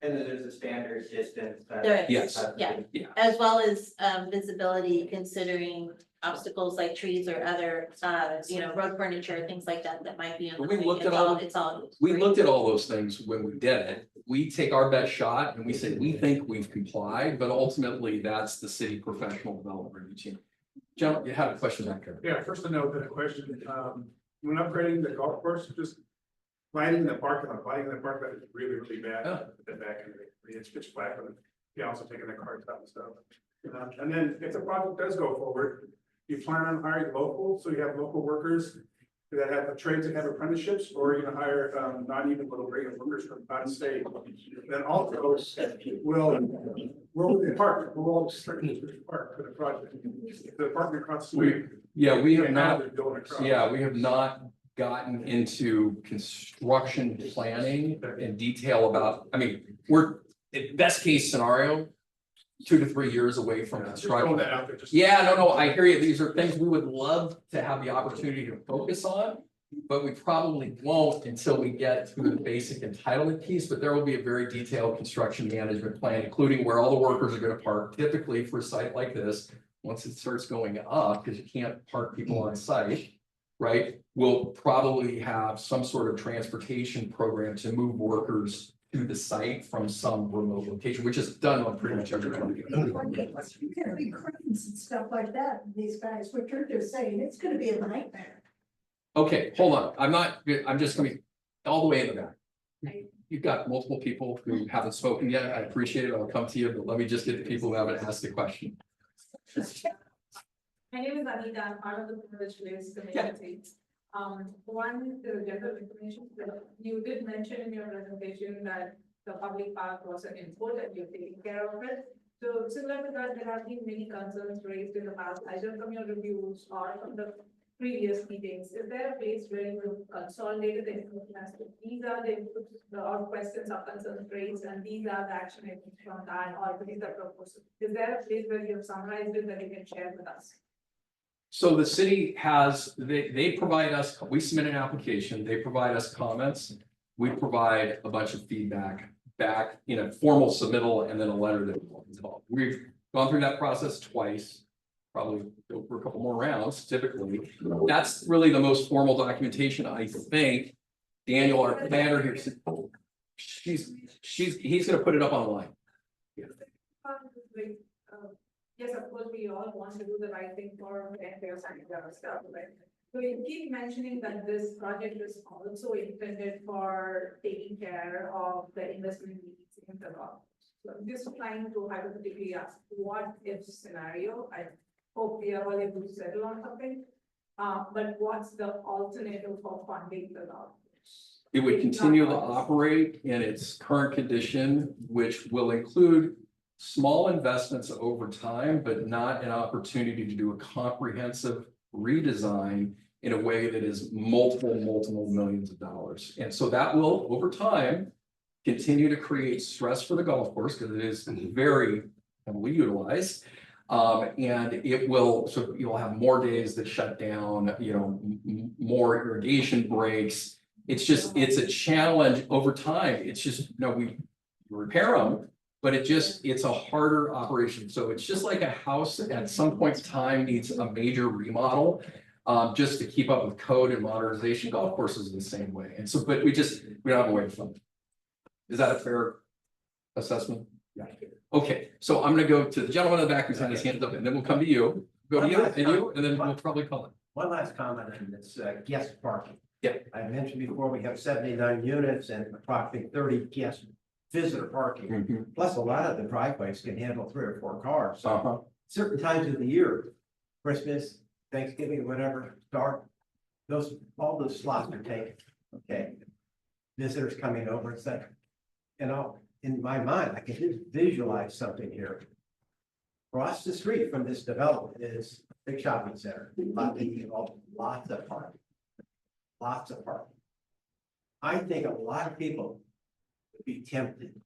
And then there's a standard distance. There is, Yes. yeah, as well as visibility, considering obstacles like trees or other, road furniture, things like that, that might be in the way. We looked at all, we great. looked at all those things when we did it. We take our best shot and we say, we think we've complied, but ultimately that's the city professional development routine. John, you had a question back there. Yeah, first to note that a question, when upgrading the golf course, just lighting in the parking lot is really, really bad. Oh. At the back end, it's pitch black and you're also taking the cars out and stuff. And then if the project does go forward, you plan on hiring local, so you have local workers that have the trades that have apprenticeships, or you're gonna hire non-even little regular workers from out of state. Then also we'll the park, we'll all strictly park for the project. The apartment across the street. We have not, they're going across. we have not gotten into construction planning in detail about, we're in best case scenario, 2 to 3 years away from Just throwing construction. that out there, just. Yeah, no, I hear you. These are things we would love to have the opportunity to focus on. but we probably won't until we get through the basic entitlement piece, but there will be a very detailed construction management plan, including where all the workers are gonna park. Typically for a site like this, once it starts going up, because you can't park people on site, right? We'll probably have some sort of transportation program to move workers to the site from some remote location, which is done on pretty much every project. You can be cranes and stuff like that, these guys, what you're just saying, it's gonna be a nightmare. Okay, hold on. I'm just gonna be all the way in the back. You've got multiple people who haven't spoken yet. I appreciate it. I'll come to you, but let me just get the people who haven't asked the question. My name is Anita, I'm part of the privileged place community. One, the general information, you did mention in your presentation that the public park was an input and you're taking care of it. So similar to that, there have been many concerns raised in the past, either from your reviews or from the previous meetings. Is there a place where you consolidated the information as to these are the inputs or questions or concerns raised and these are the action items from that or these are proposals? Is there a place where you've summarized it that you can share with us? So the city has, they provide us, we submit an application, they provide us comments. We provide a bunch of feedback back in a formal submittal and then a letter that involved. We've gone through that process twice, probably go for a couple more rounds typically. That's really the most formal documentation, I think. Daniel, our planner here, he's gonna put it up online. Yes, of course, we all want to do the right thing for taxpayers and other stuff, right? So you keep mentioning that this project is also intended for taking care of the investment needs in the law. So I'm just trying to hypothetically ask, what if scenario? I hope we are all able to settle on something. But what's the alternative for funding the law? It would continue to operate in its current condition, which will include small investments over time, but not an opportunity to do a comprehensive redesign in a way that is multiple millions of dollars. And so that will, over time, continue to create stress for the golf course because it is very heavily utilized. And it will, so you'll have more days that shut down, more irrigation breaks. It's just, it's a challenge over time. It's just, we repair them, but it's a harder operation. So it's just like a house at some point in time needs a major remodel. Just to keep up with code and modernization. Golf courses are the same way. And so, but we don't have a way to fund it. Is that a fair assessment? Yeah. Okay, so I'm gonna go to the gentleman in the back who's had his hand up, and then we'll come to you. Go to you, and then we'll probably call it. One last comment on this guest parking. Yeah. I mentioned before, we have 79 units and approximately 30 guest visitor parking. Plus, a lot of the driveways can handle 3 or 4 cars. So certain times of the year, Christmas, Thanksgiving, whatever, dark, all those slots are taken. Okay. Visitors coming over, it's like, in my mind, I can just visualize something here. Across the street from this development is a big shopping center, lots of parking. Lots of parking. I think a lot of people would be tempted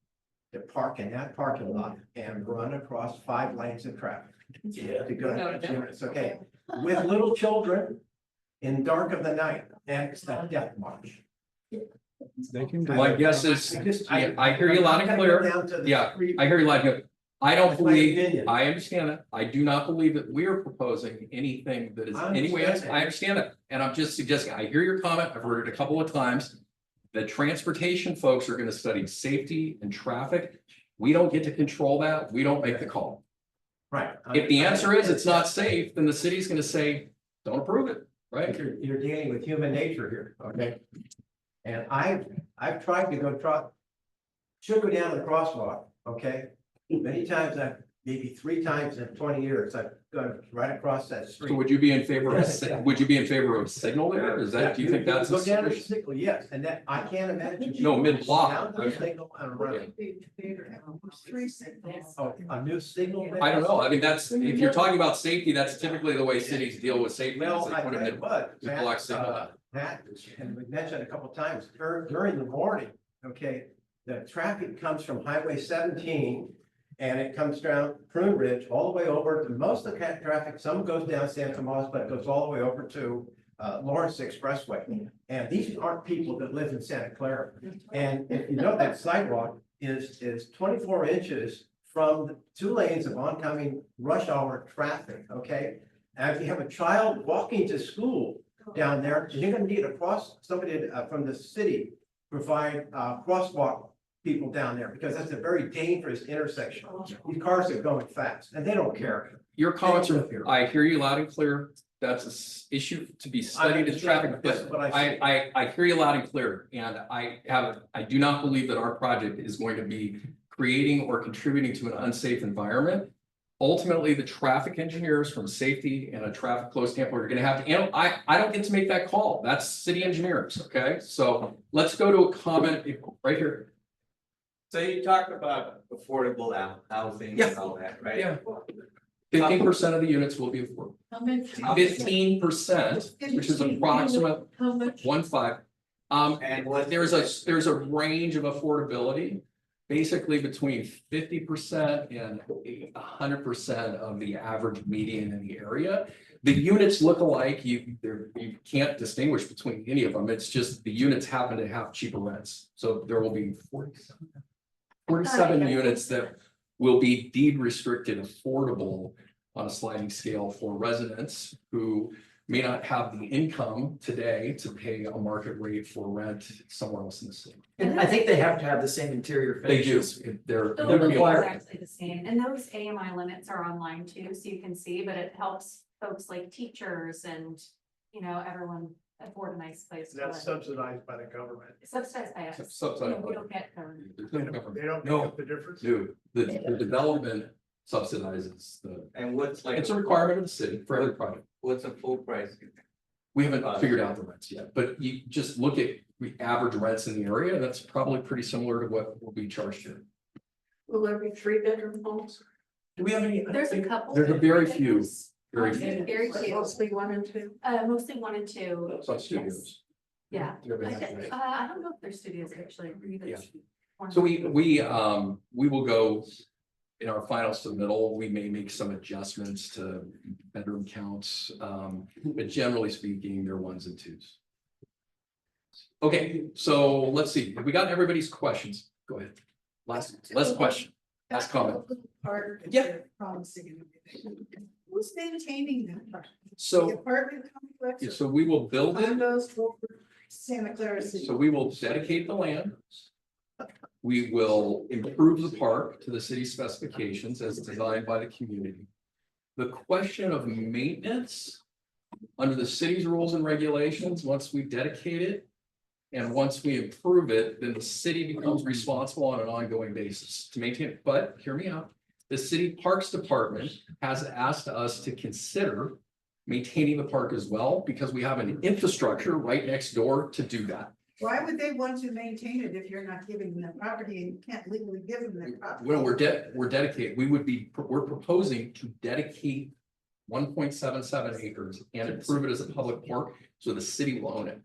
to park in that parking lot and run across 5 lanes of traffic. Yeah. To go to the units, okay, with little children in dark of the night, and it's that death march. My guess is, I hear you loud and clear. Yeah, I hear you loud and clear. I don't believe, I understand that. I do not believe that we are proposing anything that is anyway. I understand it. And I'm just suggesting, I hear your comment. I've heard it a couple of times. The transportation folks are going to study safety and traffic. We don't get to control that. We don't make the call. Right. If the answer is it's not safe, then the city's going to say, don't approve it, right? You're dealing with human nature here, okay? And I've tried to should go down the crosswalk, okay? Many times, maybe 3 times in 20 years, I've gone right across that street. So would you be in favor of a signal there? Is that, do you think that's Go down the signal, yes, and that I can't imagine. No, mid-block. Down the signal and run. Oh, a new signal? I don't know. I mean, that's, if you're talking about safety, that's typically the way cities deal with safety. Well, They put a mid-block signal. That, and we mentioned a couple times, during the morning, okay, the traffic comes from Highway 17 and it comes down Prune Ridge all the way over to most of the traffic. Some goes down San Tomas, but it goes all the way over to Lawrence Expressway. And these aren't people that live in Santa Clara. And if you know, that sidewalk is 24 inches from the 2 lanes of oncoming rush hour traffic, okay? And if you have a child walking to school down there, you're gonna need somebody from the city provide crosswalk people down there, because that's a very dangerous intersection. These cars are going fast and they don't care. Your comments They are, don't care. I hear you loud and clear. That's an issue to be studied in traffic, This is but what I see. I hear you loud and clear. And I do not believe that our project is going to be creating or contributing to an unsafe environment. Ultimately, the traffic engineers from safety and a traffic flow standpoint are gonna have to, and I don't get to make that call. That's city engineers, okay? So let's go to a comment right here. So you talked about affordable housing and all that, right? Yeah. 15% of the units will be affordable. How many? 15%, which is approximate How much? 1.5. And what There's a range of affordability, basically between 50% and 100% of the average median in the area. The units look alike. You can't distinguish between any of them. It's just the units happen to have cheaper rents. So there will be 47 units that will be deed restricted affordable on a sliding scale for residents who may not have the income today to pay a market rate for rent somewhere else in the city. And I think they have to have the same interior They do. finishes. They're They're required. exactly the same, and those AMI limits are online too, so you can see, but it helps folks like teachers and, you know, everyone afford a nice place to That's live. subsidized by the government. Subsidized by us. Subsidized We by- don't get government. There's no government. They don't No. make up the difference? Dude, the development subsidizes the, And what's like? it's a requirement of the city for every project. What's a full price? We haven't figured out the rents yet, but you just look at the average rents in the area, that's probably pretty similar to what will be charged here. Will there be 3-bedroom homes? Do we have any? There's a couple. There's a very few, very few. Very few, Mostly 1 and 2. mostly 1 and 2. Some studios. Yeah, Everybody has to- I don't know if there's studios actually. Either. Yeah. So we will go in our final submittal, we may make some adjustments to bedroom counts. But generally speaking, they're 1s and 2s. Okay, so let's see. Have we got everybody's questions? Go ahead. Last question. Last comment. Harder to Yeah. get promising. Who's maintaining that part? The So, apartment complex? yeah, so we will build it. Condos for Santa Clara City. So we will dedicate the land. We will improve the park to the city specifications as designed by the community. The question of maintenance, under the city's rules and regulations, once we dedicate it, and once we improve it, then the city becomes responsible on an ongoing basis to maintain it. But hear me out. The city parks department has asked us to consider maintaining the park as well, because we have an infrastructure right next door to do that. Why would they want to maintain it if you're not giving them that property and you can't legally give them that property? Well, we're dedicated, we're proposing to dedicate 1.77 acres and improve it as a public park, so the city will own it.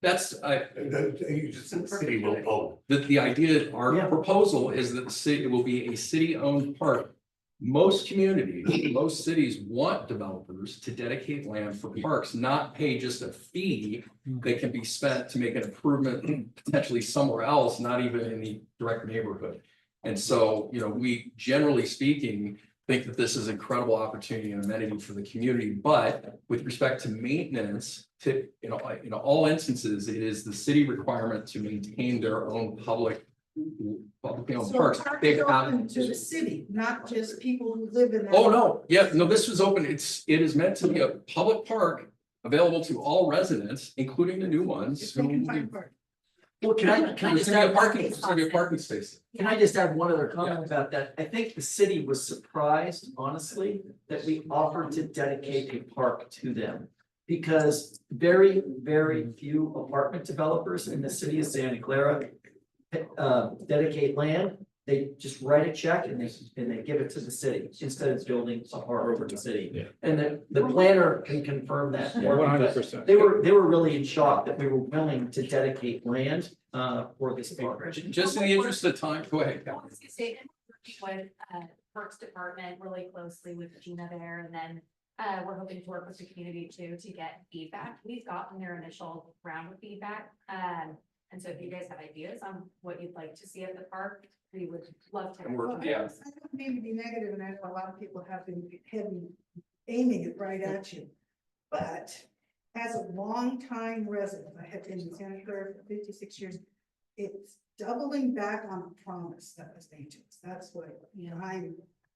That's, You just said the city will own. the idea, our Yeah. proposal is that the city, it will be a city-owned park. Most communities, most cities want developers to dedicate land for parks, not pay just a fee that can be spent to make an improvement potentially somewhere else, not even in the direct neighborhood. And so, you know, we generally speaking, think that this is incredible opportunity and amenity for the community, but with respect to maintenance, in all instances, it is the city requirement to maintain their own publicly owned So parks. park They've is had- open to the city, not just people who live in that. Oh, no, yeah, no, this was open, it is meant to be a public park available to all residents, including the new ones. If they can find who- park. Well, can I It's just gonna be a add, parking, it's gonna be a parking space. can I just add one other comment about that? I think the city was surprised, honestly, that we offered to dedicate a park to them. Because very, very few apartment developers in the city of Santa Clara dedicate land. They just write a check and they give it to the city instead of building a park over the city. And the planner can confirm that. for me, but 100%. They were really in shock that we were willing to dedicate land for this park. Just in the interest of time, go ahead. I was gonna say, and working with Parks Department really closely with Gina there, and then we're hoping to work with the community too, to get feedback. We've gotten their initial round of feedback. And so if you guys have ideas on what you'd like to see at the park, we would love to. And we're- Well, yeah. I don't mean to be negative, and I know a lot of people have been aiming it right at you. But as a longtime resident, I have been in Santa Clara for 56 years. It's doubling back on a promise that was made to us. That's what I'm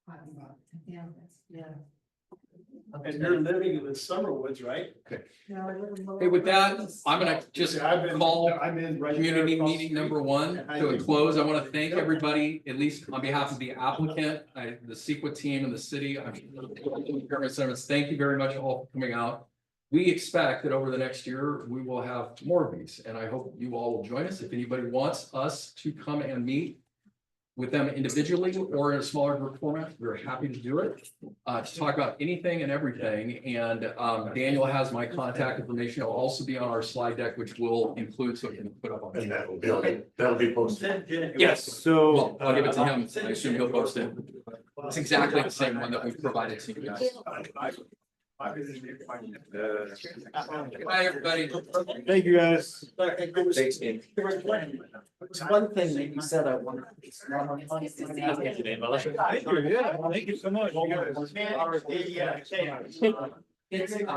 talking about. Yeah, yeah. And you're living in the Summerwoods, right? No, I live in Lower Hey, with that, Plains. I'm gonna just call community meeting number one to a close. I want to thank everybody, at least on behalf of the applicant, the CEQA team and the city. Thank you very much all for coming out. We expect that over the next year, we will have more of these, and I hope you all will join us. If anybody wants us to come and meet with them individually or in a smaller group format, we're happy to do it, to talk about anything and everything. And Daniel has my contact information. It'll also be on our slide deck, which will include, so we can put up on. And that'll be posted. Yes, So. well, I'll give it to him. I assume he'll post it. It's exactly the same one that we've provided to you guys. Bye, everybody. Thank you, guys. Thanks, Dave. There was one thing that you said I wanted. Yeah, thank you so much. It's,